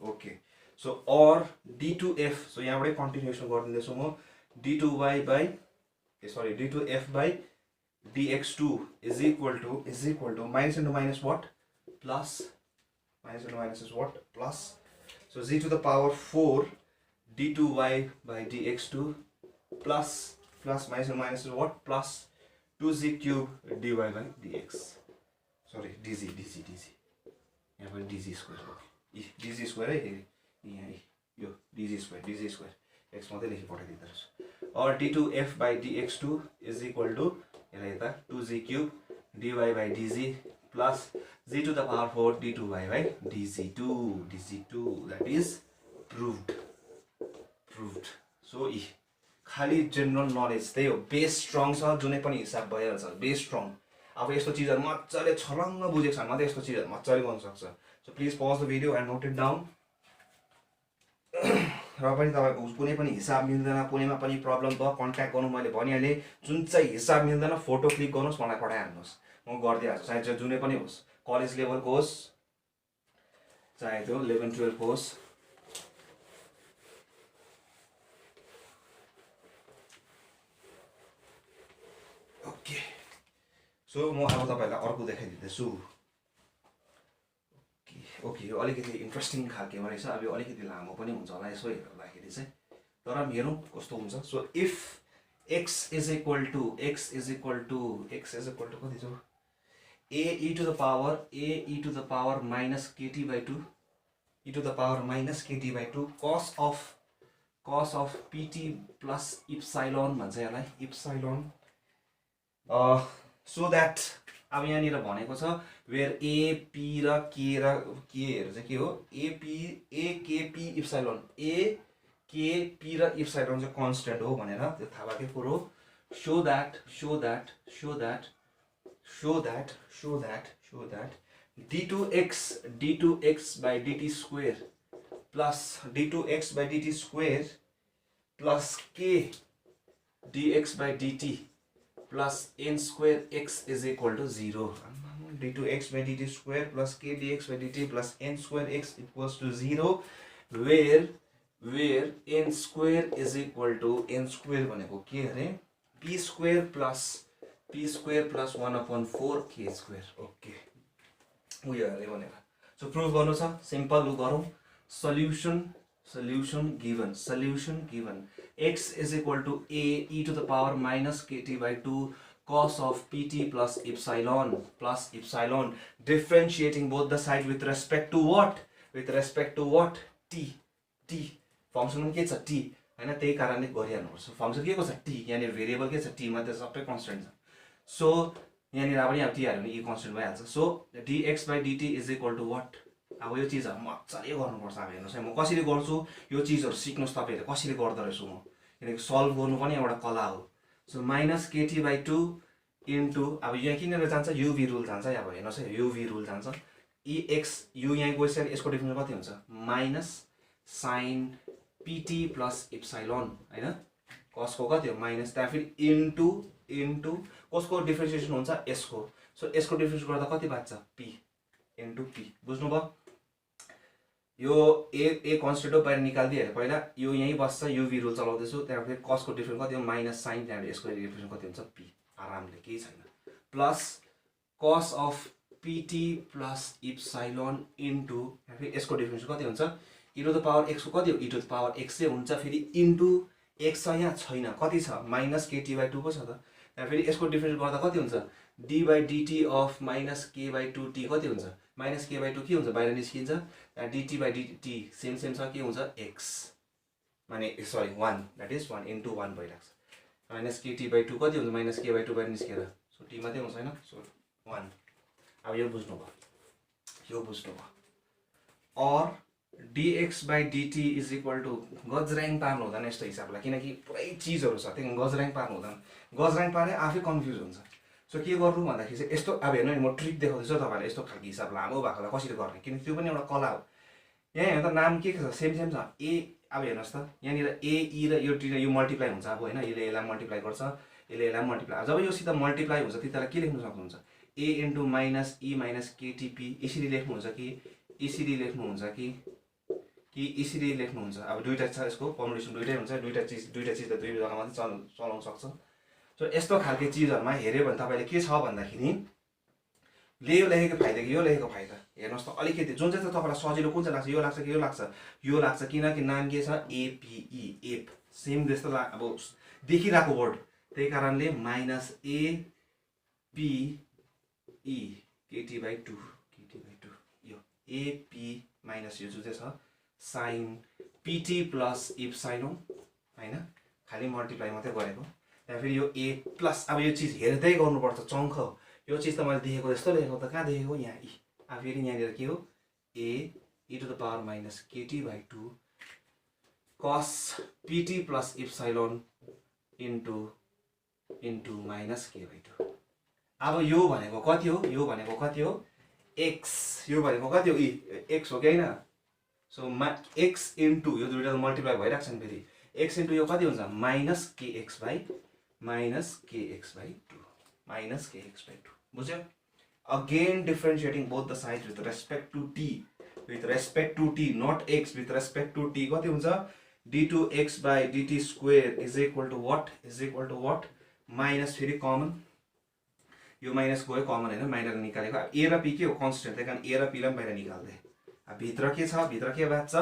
okay. So or d2f, so यहाँबाटै continuation गरिदिँदैछु म, d2f by dx2 is equal to minus into minus what, plus, minus into minus is what, plus, so g to the power 4 d2y by dx2 plus minus into minus is what, plus 2g cube dy by dx, sorry dg, यहाँ पनि dg square हो, dg square है, यहाँ यो dg square x मात्रै लेखि पठाइदिँदो रहेछ। और d2f by dx2 is equal to 2g cube dy by dg plus g to the power 4 d2y by dg2, that is proved। So खाली जनरल नलेज त्यही हो, बेस स्ट्रङ छ, जुनै पनि हिसाब भइहाल्छ, बेस स्ट्रङ। अब यस्तो चिजहरू मजाले छलङ्ग बुझेको छ भने मात्रै यस्तो चिजहरू मजाले गर्न सक्छ। So please pause the video and note it down. र पनि तपाईँको कुनै पनि हिसाब मिल्दैन, कुनैमा पनि प्रब्लम भयो, कन्ट्याक्ट गर्नु, मैले भनिहालेँ, जुन चाहिँ हिसाब मिल्दैन फोटो क्लिक गर्नुहोस्, मलाई पठाइहाल्नुहोस्, म गरिदिइहाल्छु। चाहे त्यो जुनै पनि होस्, कलेज लेभलको होस्, चाहे त्यो 11-12 होस्। ओके, सो म अब तपाईँहरूलाई अर्को देखाइदिँदैछु। ओके, यो अलिकति इन्ट्रेस्टिङ खालकेमा रहेछ। अब यो अलिकति लामो पनि हुन्छ होला यसो हेर्दाखेरि चाहिँ, तर हेरौँ कस्तो हुन्छ। So if x is equal to कति छ, e to the power minus kt by 2 e to the power minus kt by 2 cos of pt plus epsilon भन्छ यसलाई epsilon so that अब यहाँनिर भनेको छ वेयर a p र k हरू चाहिँ के हो a k p epsilon a k p र epsilon चाहिँ कन्स्टेन्ट हो भनेर त्यो थाहा भएकै कुरो show that d2x by dt square plus d2x by dt square plus k dx by dt plus n square x is equal to 0. d2x by dt square plus k dx by dt plus n square x equals to 0 where n square is equal to n square भनेको के अरे p square plus 1/4 k square. Okay उयो अरे भनेर so prove गर्नु छ simple गरौँ solution given x is equal to a e to the power minus kt by 2 cos of pt plus epsilon differentiating both the sides with respect to what t function के छ t हैन त्यही कारणले गरिहाल्नुपर्छ function के को छ t यानी variable के छ t मा त सबै कन्स्टेन्ट छ सो यहाँनिर पनि अब t हाल्यो भने e कन्स्टेन्ट भइहाल्छ so dx by dt is equal to what अब यो चीजहरु मजाले गर्नुपर्छ अब हेर्नुस् है म कसरी गर्छु यो चीजहरु सिक्नुस् तपाईहरुले कसरी गर्दै रहेछु म किनकि सल्भ गर्नु पनि एउटा कला हो so minus kt by 2 into अब यहाँ किनेर जान्छ uv रुल जान्छ अब हेर्नुस् है uv रुल जान्छ ex u यहाँ गएपछि यसको डिफरेन्स कति हुन्छ minus sin pt plus epsilon हैन cos को कति हो माइनस त्यहाँ फेरि इन्टु कसको डिफरेन्सिएसन हुन्छ यसको सो यसको डिफरेन्स गर्दा कति बच्छ p इन्टु p बुझ्नु भयो यो a कन्स्टेन्ट हो बाहिर निकाल्दिए पहिला यो यही बस्छ uv रुल चलाउँदै छु त्यहाँ फेरि cos को डिफरेन्स कति हो माइनस sin त्यहाँ यसको डिफरेन्स कति हुन्छ p आरामले केही छैन plus cos of pt plus epsilon into फेरि यसको डिफरेन्स कति हुन्छ e to the power x को कति हो e to the power x चाहिँ हुन्छ फेरि इन्टु x छ यहाँ छैन कति छ माइनस kt by 2 पो छ त त्यहाँ फेरि यसको डिफरेन्स गर्दा कति हुन्छ d by dt of minus k by 2t कति हुन्छ माइनस k by 2 के हुन्छ बाहिर निस्किन्छ त्यहाँ dt by dt सेम छ के हुन्छ x माने सरी 1 दैट इज 1 इन्टु 1 भइराख्छ माइनस kt by 2 कति हुन्छ माइनस k by 2 बाहिर निस्केर सो t मात्रै हुन्छ हैन सो 1 अब यो बुझ्नु भयो और dx by dt is equal to गजराङ पार्नु हुँदैन यस्तो हिसाबले किनकि पुरै चीजहरु छ त्यही गजराङ पार्नु हुँदैन गजराङ पारे आफै कन्फ्युज हुन्छ सो के गर्नु भन्दाखेरि चाहिँ यस्तो अब हेर्नु नि म ट्रिक देखाउँदैछु तपाईहरुले यस्तो खालको हिसाब लामो भएकोलाई कसरी गर्ने किनकि त्यो पनि एउटा कला हो यहाँ हेर्दा नाम के छ सेम छ a अब हेर्नुस् त यहाँनिर a e र यो मल्टिप्लाई हुन्छ अब हैन यसलाई मल्टिप्लाई गर्छ यसलाई मल्टिप्लाई जब योसित मल्टिप्लाई हुन्छ त्यतिबेला के लेख्न सक्नुहुन्छ a into minus e minus ktp यसरी लेख्नुहुन्छ कि यसरी लेख्नुहुन्छ कि यसरी लेख्नुहुन्छ अब दुईटा छ यसको कम्बिनेसन दुईटै हुन्छ दुईटा चीज त दुई जग्गामा चाहिँ चलाउन सक्छ सो यस्तो खालके चीजहरुमा हेर्यो भने तपाईले के छ भन्दाखेरि यो लेखेको फाइदा कि यो लेखेको फाइदा हेर्नुस् त अलिकति जुन चाहिँ तपाईलाई सजिलो कुन चाहिँ लाग्छ यो लाग्छ कि यो लाग्छ किनकि नाम के छ एप सेम जस्तो अब देखिराको वर्ड त्यही कारणले minus a p e kt by 2 यो a p माइनस यो जुन चाहिँ छ sin pt plus epsilon हैन खाली मल्टिप्लाई मात्रै गरेको त्यहाँ फेरि यो a प्लस अब यो चीज हेर्दै गर्नुपर्छ चङ्ख यो चीज त मैले देखेको जस्तो लेखेको त कहाँ देखेको यहाँ e अब फेरि यहाँनिर के हो a e to the power minus kt by 2 cos pt plus epsilon into minus k by 2 अब यो भनेको कति हो x यो भनेको कति हो x हो कि हैन सो x इन्टु यो दुईटा मल्टिप्लाई भइराख्छ नि फेरि x इन्टु यो कति हुन्छ माइनस kx by 2 बुझ्यो again differentiating both the sides with respect to t not x with respect to t कति हुन्छ d2x by dt square is equal to what minus फेरि कमन यो माइनस गयो common हैन माइनस निकालेको a र p के हो कन्स्टेन्ट त्यही कारण a र p लाई बाहिर निकाल्दै भित्र के बाँच्छ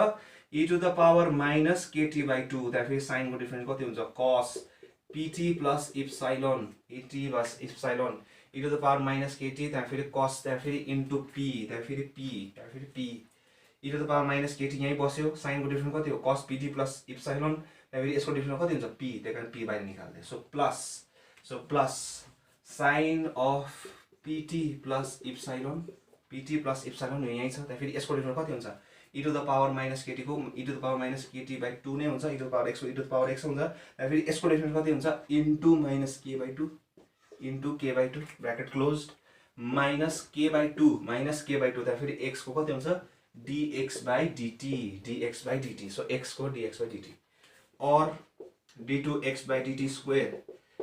e to the power minus kt by 2 त्यहाँ फेरि साइन को डिफरेन्स कति हुन्छ cos pt plus epsilon e to the power minus kt त्यहाँ फेरि cos त्यहाँ फेरि into p त्यहाँ फेरि p त्यहाँ फेरि p e to the power minus kt यहीँ बस्यो साइनको डिफ्रेन्स कति हो cos pt plus इप्सिलोन त्यहाँ फेरि यसको डिफ्रेन्स कति हुन्छ p त्यही कारण p बाहिर निकाल्दै so plus sign of pt plus epsilon pt plus epsilon यहीँ छ त्यहाँ फेरि यसको डिफ्रेन्स कति हुन्छ e to the power minus kt को e to the power minus kt by 2 नै हुन्छ e to the power x को e to the power x हुन्छ त्यहाँ फेरि यसको डिफ्रेन्स कति हुन्छ into minus k by 2 into k by 2 bracket closed minus k by 2 त्यहाँ फेरि x को कति हुन्छ dx by dt so x को dx by dt और d2x by dt square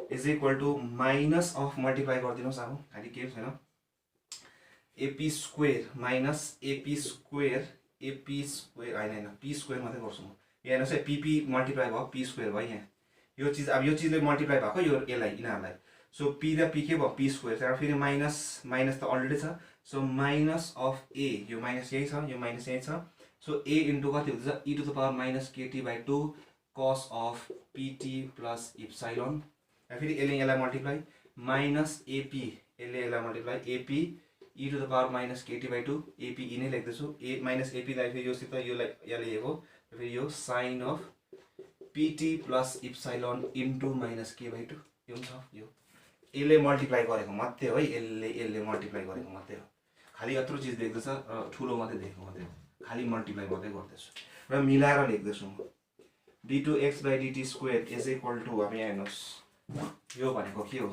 is equal to minus of multiply गरिदिनुस् अब खाली के छैन ap square minus ap square हैन p square मात्रै गर्छु म यहाँ हेर्नुस् है pp मल्टिप्लाई भयो p square भयो यहाँ यो चीजले मल्टिप्लाई भएको यो यसलाई यिनीहरुलाई सो p र p के भयो p square त्यहाँ फेरि माइनस त अलरेडी छ सो माइनस अफ a यो माइनस यही छ यो माइनस यही छ सो a इन्टु कति हुन्छ e to the power minus kt by 2 cos of pt plus epsilon फेरि यसलाई मल्टिप्लाई माइनस ap यसलाई multiply ap e to the power minus kt by 2 ap नै लेख्दैछु a minus ap लाई फेरि यो सित यो यसले हेको फेरि यो sin of pt plus epsilon into minus k by 2 यो हुन्छ यो यसले मल्टिप्लाई गरेको मात्रै हो यसले मल्टिप्लाई गरेको मात्रै हो खाली यत्रो चीज देख्दैछ ठुलो मात्रै देखेको मात्रै हो खाली मल्टिप्लाई मात्रै गर्दैछु र मिलाएर लेख्दैछु म d2x by dt square is equal to अब यहाँ हेर्नुस् यो भनेको के हो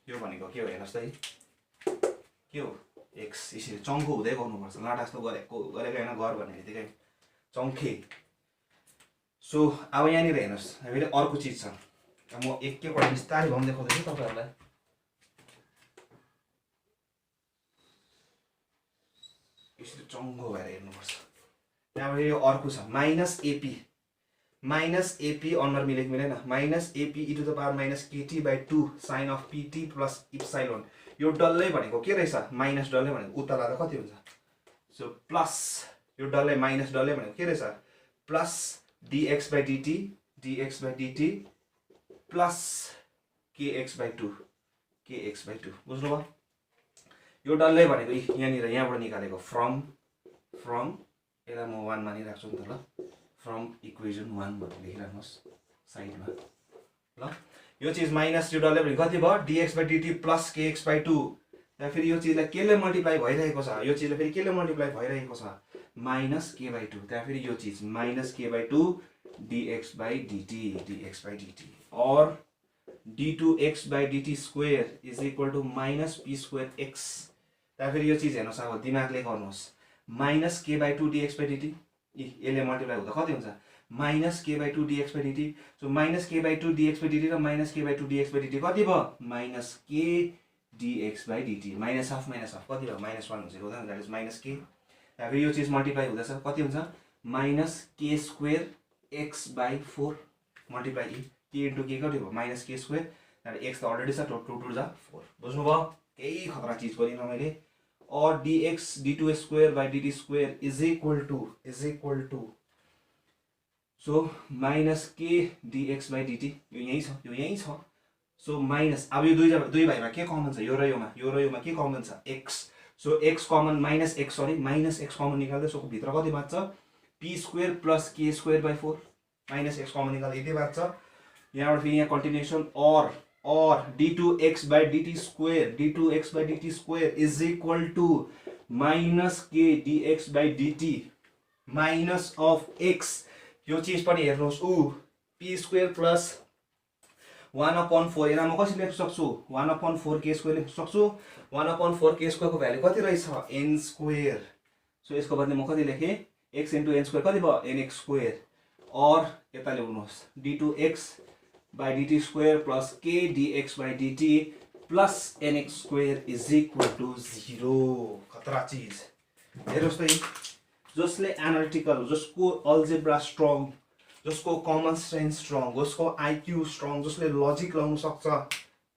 हेर्नुस् त के हो x यसरी चङ्खो हुँदै गर्नुपर्छ लाटा जस्तो गरेको हैन घर भन्ने बित्तिकै चङ्खे सो अब यहाँनिर हेर्नुस् फेरि अर्को चीज छ म एक पल्ट बिस्तारै भन्न देखाउँदैछु तपाईहरुलाई यसरी चङ्खो भएर हेर्नुपर्छ त्यहाँबाट यो अर्को छ माइनस एपी अनुहार मिलेको मिलेन minus AP e to the power minus kt by 2 sin of pt plus epsilon यो डल्लै भनेको के रहेछ माइनस डल्लै भनेको उता लादा कति हुन्छ सो प्लस यो डल्लै माइनस डल्लै भनेको के रहेछ plus dx by dt plus kx by 2 बुझ्नुभयो यो डल्लै भनेको यहाँबाट निकालेको फ्रम यसलाई म 1 मानिराख्छु नि त ल फ्रम इक्वेसन 1 भनेर लेखिराख्नुस् साइडमा ल यो चीज माइनस यो डल्लै भनेको कति भयो dx by dt plus kx by 2 त्यहाँ फेरि यो चीजलाई केले मल्टिप्लाई भइरहेको छ यो चीजले फेरि केले मल्टिप्लाई भइरहेको छ माइनस k by 2 त्यहाँ फेरि यो चीज minus k by 2 dx by dt और d2x by dt square is equal to minus p square x त्यहाँ फेरि यो चीज हेर्नुस् अब दिमागले गर्नुस् minus k by 2 dx by dt यसले मल्टिप्लाई हुँदा कति हुन्छ minus k by 2 dx by dt so minus k by 2 dx by dt र minus k by 2 dx by dt कति भयो minus k dx by dt minus half कति भयो minus 1 हुन्छ हो दैट इज माइनस k त्यहाँ फेरि यो चीज मल्टिप्लाई हुँदैछ कति हुन्छ minus k square x by 4 multiply k into k कति भयो माइनस k स्क्वायर त्यहाँ x त अलरेडी छ 2 जा 4 बुझ्नुभयो केही खतरा चीज गरिन मैले और dx d2 square by dt square is equal to so minus k dx by dt यो यही छ सो माइनस अब यो दुई भाइमा के कमन छ यो र योमा के कमन छ x so x common minus x common निकाल्दै सो भित्र कति बच्छ p square plus k square by 4 minus x common निकाल्दा यति बच्छ यहाँबाट फेरि यहाँ कन्टिन्युएसन और d2x by dt square is equal to minus k dx by dt minus of x यो चीज पनि हेर्नुस् p square plus 1/4 यहाँ म कसरी लेख्न सक्छु 1/4 k square लेख्न सक्छु 1/4 k square को भ्यालु कति रहेछ n square सो यसको बदले म कति लेखे x into n square कति भयो nx square और यता ल्याउनुस् d2x by dt square plus k dx by dt plus nx square is equal to 0 खतरा चीज हेर्नुस् त जसले एनालिटिकल जसको अल्जेब्रा स्ट्रङ जसको कमन सेन्स स्ट्रङ जसको आईक्यू स्ट्रङ जसले लजिक लाउन सक्छ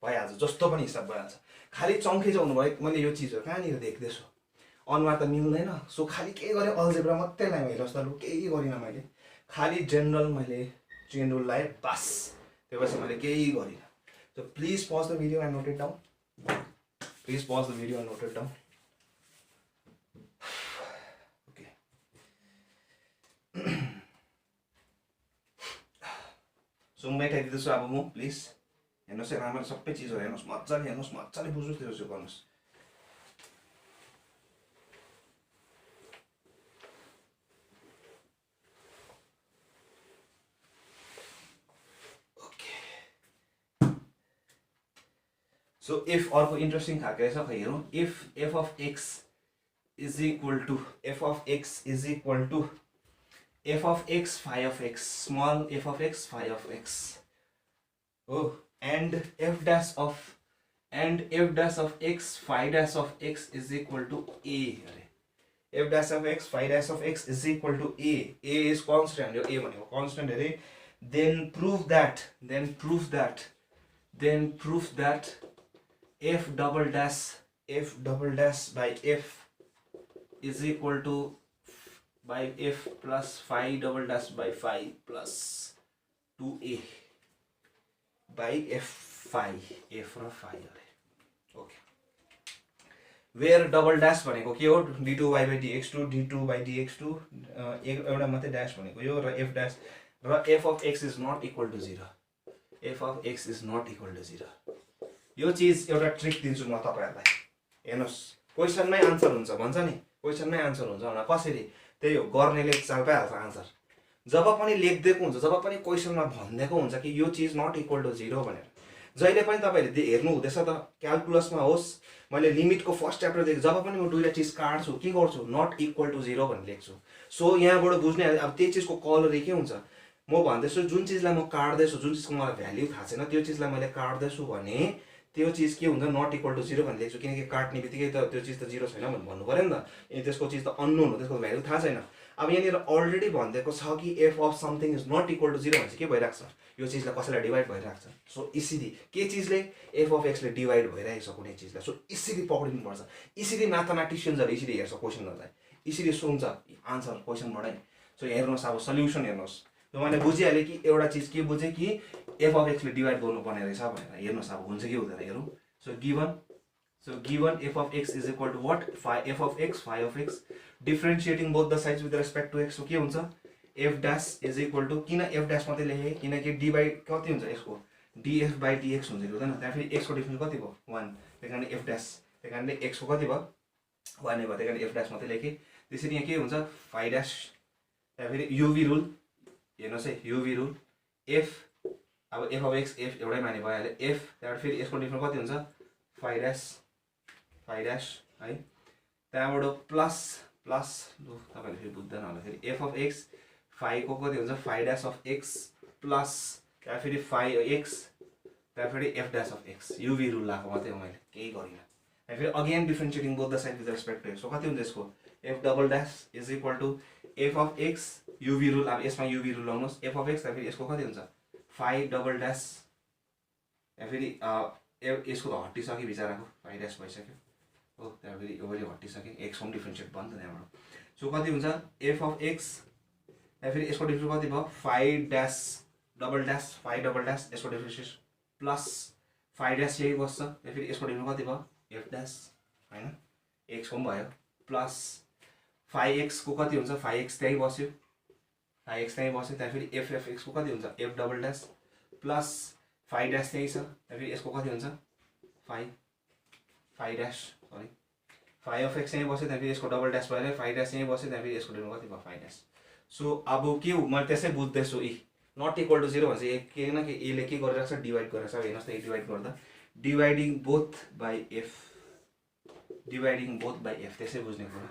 भइहाल्छ जस्तो पनि हिसाब भइहाल्छ खाली चङ्खे जाउनु भयो मैले यो चीजहरु कहाँनिर देख्दैछु अनुहार त मिल्दैन सो खाली के गरे अल्जेब्रा मात्रै लाए मैले जस्तो केही गरिन मैले खाली जेनरल लाए बस त्यसपछि मैले केही गरिन So please pause the video and note it down. Please pause the video and note it down. Okay. So मेटाइदिँदैछु अब म प्लिज हेर्नुहोस् है राम्ररी सबै चिजहरू हेर्नुहोस् मजाले बुझ्नुहोस् त्यो चाहिँ गर्नुहोस्. So if अर्को इन्ट्रेस्टिङ खालको रहेछ खै हेरौँ. If f of x is equal to f of x phi of x, small f of x phi of x. Oh, and f dash of x phi dash of x is equal to a. F dash of x phi dash of x is equal to a. A is constant. A भनेको constant अरे. Then prove that f double dash by f is equal to by f plus phi double dash by phi plus 2a by f phi f र phi अरे. Okay. where double dash भनेको के हो d2y by dx2 d2 by dx2 एउटा मात्रै dash भनेको यो र f dash र f of x is not equal to 0. f of x is not equal to 0. यो चीज एउटा ट्रिक दिन्छु म तपाईहरुलाई. हेर्नुस् क्वेशनमै आन्सर हुन्छ भन्छ नि. क्वेशनमै आन्सर हुन्छ भने कसरी त्यही हो गर्नेले चाल पाइहाल्छ आन्सर. जब पनि लेख्दिएको हुन्छ जब पनि क्वेशनमा भन्दिएको हुन्छ कि यो चीज नट इक्वल टु 0 भनेर जहिले पनि तपाईहरुले हेर्नु हुँदैछ त क्याल्कुलसमा होस् मैले लिमिटको फर्स्ट च्याप्टर देखि जब पनि म दुईटा चीज काट्छु के गर्छु नट इक्वल टु 0 भनेर लेख्छु. सो यहाँबाट बुझ्ने अब त्यही चीजको कलर के हुन्छ म भन्दैछु जुन चीजलाई म काट्दैछु जुन चीजको मलाई भ्याल्यु थाहा छैन त्यो चीजलाई मैले काट्दैछु भने त्यो चीज के हुन्छ नट इक्वल टु 0 भनेर लेख्छु किनकि काट्ने बित्तिकै त त्यो चीज त 0 छैन भनेर भन्नु पर्यो नि त. त्यसको चीज त अननोन हो त्यसको भ्याल्यु थाहा छैन. अब यहाँनिर अलरेडी भनिदिएको छ कि f of something is not equal to 0 भनेपछि के भइराख्छ यो चीजलाई कसैलाई डिवाइड भइराख्छ. सो इसिली के चीजले f अफ x ले डिवाइड भइरहेको छ कुनै चीजलाई. सो इसिली पक्रिनु पर्छ. इसिली म्याथमेटिशियन्सहरुले इसिली हेर्छ क्वेशनहरुलाई इसिली सुन्छ आन्सर क्वेशनबाटै. सो हेर्नुस् अब सल्युसन हेर्नुस्. त्यो मैले बुझिहाले कि एउटा चीज के बुझे कि f अफ x ले डिवाइड गर्नुपर्ने रहेछ भनेर. हेर्नुस् अब हुन्छ कि हुँदैन हेरौँ. So given f of x is equal to what? Phi f of x phi of x differentiating both the sides with respect to x. So के हुन्छ f dash is equal to किन f dash मात्रै लेखे किनकि d by कति हुन्छ यसको df by dx हुन्छ हैन. त्यसैले x को डिफरेन्स कति भयो 1. त्यसैले f dash त्यसैले x को कति भयो 1 भयो. त्यसैले f dash मात्रै लेखे. त्यसैले यहाँ के हुन्छ phi dash त्यसैले uv रुल हेर्नुस् है uv रुल f अब f of x f एउटै माने भइहाल्यो f त्यहाँबाट फेरि यसको डिफरेन्स कति हुन्छ phi dash है. त्यहाँबाट प्लस तपाईले फेरि बुझ्दैन होला फेरि f of x phi को कति हुन्छ phi dash of x plus त्यहाँ फेरि phi x त्यहाँ फेरि f dash of x uv rule लाको मात्रै हो मैले केही गरिन. त्यहाँ फेरि again differentiating both the side with respect to x. So कति हुन्छ यसको f double dash is equal to f of x uv rule. अब यसमा uv रुल लाउनुस् f of x त्यहाँ फेरि यसको कति हुन्छ phi डबल dash त्यहाँ फेरि यसको त हट्टिसक्यो बिचाराको phi dash भइसक्यो हो. त्यहाँ फेरि यो पनि हट्टिसक्यो x को डिफरेन्शिएट भयो नि त त्यहाँबाट. सो कति हुन्छ f of x त्यहाँ फेरि यसको डिफरेन्स कति भयो phi dash डबल dash यसको डिफरेन्स प्लस phi dash यही बस्छ. त्यहाँ फेरि यसको डिफरेन्स कति भयो f dash हैन x को पनि भयो प्लस phi x को कति हुन्छ phi x त्यही बस्यो त्यहाँ फेरि f x को कति हुन्छ f double dash plus phi dash त्यही छ. त्यहाँ फेरि यसको कति हुन्छ phi dash sorry phi of x यही बस्यो त्यहाँ फेरि यसको डबल dash भएर phi dash यही बस्यो त्यहाँ फेरि यसको डिफरेन्स कति भयो phi dash. सो अब के हो मैले त्यसै बुझ्दैछु इ नट इक्वल टु 0 भन्छ के न के एले के गरिरहेको छ डिवाइड गरिरहेको छ. हेर्नुस् त ए डिवाइड गर्दा डिवाइडिङ बोथ बाइ f त्यसै बुझ्ने कुरा.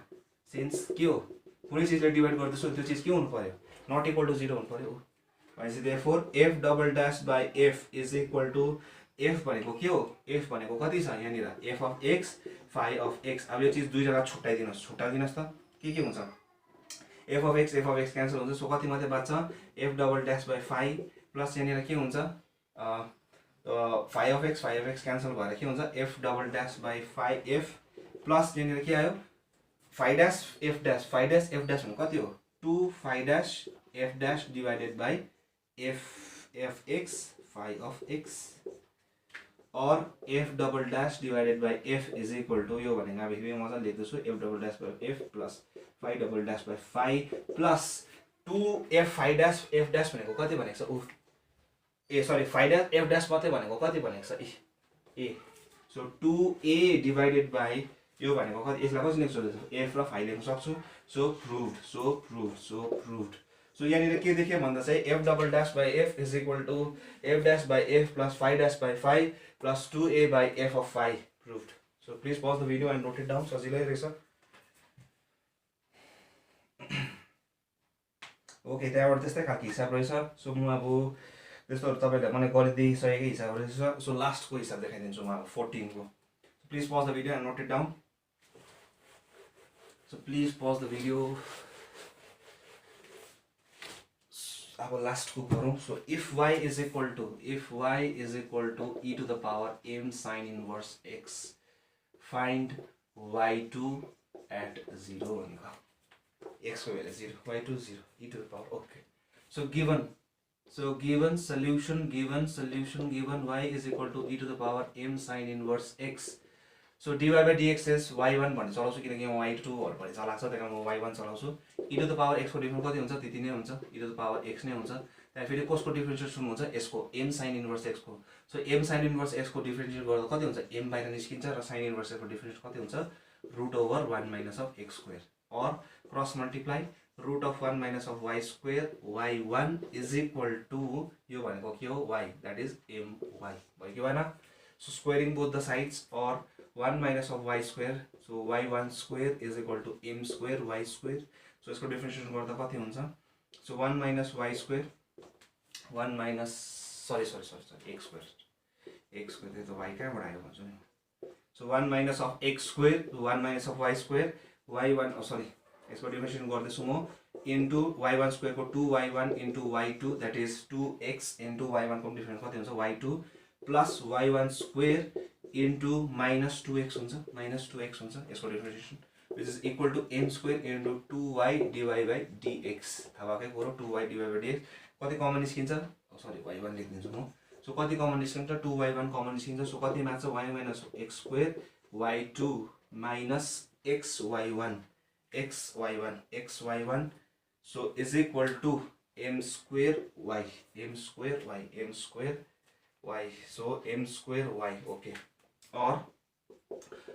सिन्स के हो कुनै चीजले डिवाइड गर्दैछु त्यो चीज के हुनु पर्यो नट इक्वल टु 0 हुनु पर्यो. भनेपछि therefore f double dash by f is equal to f भनेको के हो f भनेको कति छ यहाँनिर f of x phi of x. अब यो चीज दुई जग्गा छुट्टाइदिनुस् त के हुन्छ f of x क्यान्सल हुन्छ. सो कति मात्रै बच्छ f double dash by phi plus यहाँनिर के हुन्छ phi of x क्यान्सल भएर के हुन्छ f double dash by phi f plus यहाँनिर के आयो phi dash f dash भनेको कति हो 2 phi dash f dash divided by f x phi of x or f double dash divided by f is equal to यो भनेको अब फेरि म चाहिँ लेख्दैछु f double dash by f plus phi double dash by phi plus 2f phi dash f dash भनेको कति भनेको छ sorry phi dash f dash मात्रै भनेको कति भनेको छ a so 2a divided by यो भनेको कति यसलाई कसरी लेख्छु f र phi लेख्न सक्छु so proved so यहाँनिर के देख्यो भन्दा चाहिँ f double dash by f is equal to f dash by f plus phi dash by phi plus 2a by f of phi proved. So please pause the video and note it down. सजिलै रहेछ. Okay त्यहाँबाट त्यस्तै खालको हिसाब रहेछ. So म अब त्यस्तोहरू तपाईँहरूले मलाई गरिदिइसकेकै हिसाब रहेछ. सो लास्टको हिसाब देखाइदिन्छु म अब 14 को. Please pause the video and note it down. So please pause the video. अब लास्ट को गरौँ. So if y is equal to e to the power m sin inverse x, find y2 at 0 भनेको x को value 0, y2 0, e to the power. Okay. So given solution given y is equal to e to the power m sin inverse x. So dy by dx is y1 भन्ने चलाउँछु किनकि म y2 हरू भन्ने चलाएको छ त्यही कारण म y1 चलाउँछु. e to the power x को डिफरेन्स कति हुन्छ त्यति नै हुन्छ. e to the power x नै हुन्छ. त्यहाँ फेरि कसको डिफरेन्सिएसन हुन्छ यसको m sin inverse x को. So m sin inverse x को डिफरेन्सिएट गर्दा कति हुन्छ m बाहिर निस्किन्छ र sin inverse x को डिफरेन्स कति हुन्छ root over 1 minus of x square or cross multiply root of 1 minus of y square y1 is equal to यो भनेको के हो y, that is my भयो कि भएन. So squaring both the sides or 1 minus of y square, so y1 square is equal to m square y square. So यसको differentiation गर्दा कति हुन्छ. So 1 minus y square 1 minus sorry x square त्यो त y कहाँबाट आयो भन्छु नि. So 1 minus of x square 1 minus of y square y1 यसको डिफरेन्सिएसन गर्दैछु म into y1 square को 2y1 into y2 that is 2x into y1 को डिफरेन्स कति हुन्छ y2 plus y1 square into minus 2x हुन्छ यसको differentiation which is equal to m square into 2y divided by dx. थाहा भएकै कुरो 2y divided by dx कति common निस्किन्छ सरी y1 लेख्दिन्छु म. सो कति कमन निस्किन्छ 2y1 कमन निस्किन्छ. सो कति माग्छ y minus x square y2 minus xy1 so is equal to m square y so m square y. Okay. Or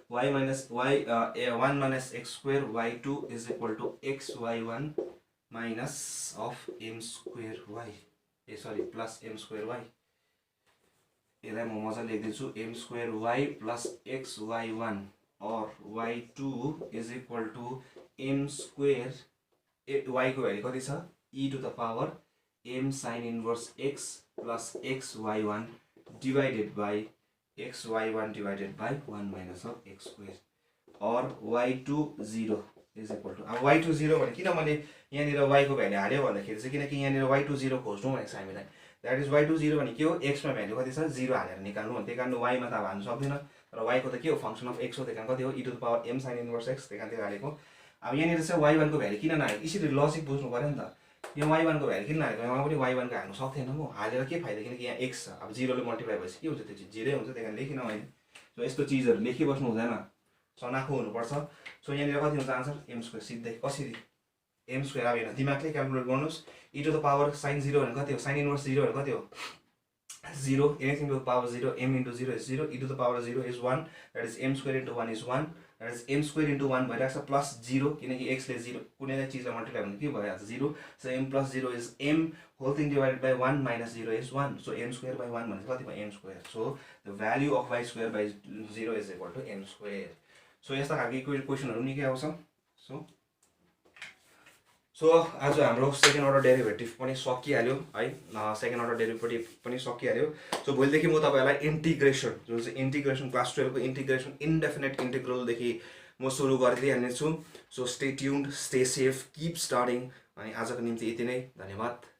y minus y 1 minus x square y2 is equal to xy1 minus of m square y plus m square y. यसलाई म मजा लेख्दिन्छु m square y plus xy1 or y2 is equal to m square y को value कति छ e to the power m sin inverse x plus xy1 divided by xy1 divided by 1 minus of x square or y2 0 is equal to. अब y2 0 भने किन मैले यहाँनिर y को value हाल्यो भन्दाखेरि चाहिँ किनकि यहाँनिर y2 0 खोज्नु भनेको छ हामीलाई. द्याट इज y2 0 भने के हो x मा भ्यालु कति छ 0 हालेर निकाल्नु भने त्यही कारण y मा त अब हाल्नु सक्दैन र y को त के हो फंक्सन अफ x हो त्यही कारण कति हो e to the power m sin inverse x त्यही कारण त्यो हालेको. अब यहाँनिर चाहिँ y1 को भ्यालु किन नहालेको यसरी लजिक बुझ्नु पर्यो नि त. यो y1 को भ्यालु किन नहालेको यहाँ पनि y1 को हाल्नु सक्थेन म हालेर के फाइदा किनकि यहाँ x छ. अब 0 ले मल्टिप्लाई भएपछि के हुन्छ त्यो चाहिँ 0 हुन्छ त्यही कारण लेखिन मैले. सो यस्तो चीजहरु लेखि बस्नु हुँदैन सनाखो हुनुपर्छ. सो यहाँनिर कति हुन्छ आन्सर m स्क्वायर सिधै कसरी m स्क्वायर अब हेर्नु दिमागले क्याल्कुलेट गर्नुस् e to the power sin 0 भने कति हो sin inverse 0 भने कति हो 0 anything to the power 0 m into 0 is 0 e to the power 0 is 1 that is m square into 1 is 1 that is m square into 1 भइराछ plus 0 किनकि x ले 0 कुनै चीजलाई multiply भने के भइहाल्छ 0 so m plus 0 is m whole thing divided by 1 minus 0 is 1 so m square by 1 भनेको कति भयो m square so the value of y square by 0 is equal to m square. so यस्ता खालको क्वेशनहरु निकै आउँछ. सो आज हाम्रो second order derivative पनि सकिहाल्यो है. सेकेन्ड अर्डर डेरिभेटिभ पनि सकिहाल्यो. सो भोलिदेखि म तपाईहरुलाई इन्टिग्रेसन जुन चाहिँ इन्टिग्रेसन क्लास 12 को इन्टिग्रेसन इन्डेफिनेट इन्टिग्रल देखि म सुरु गरिदिइहाल्ने छु. So stay tuned stay safe keep studying अनि आजको निम्ति यति नै. धन्यवाद.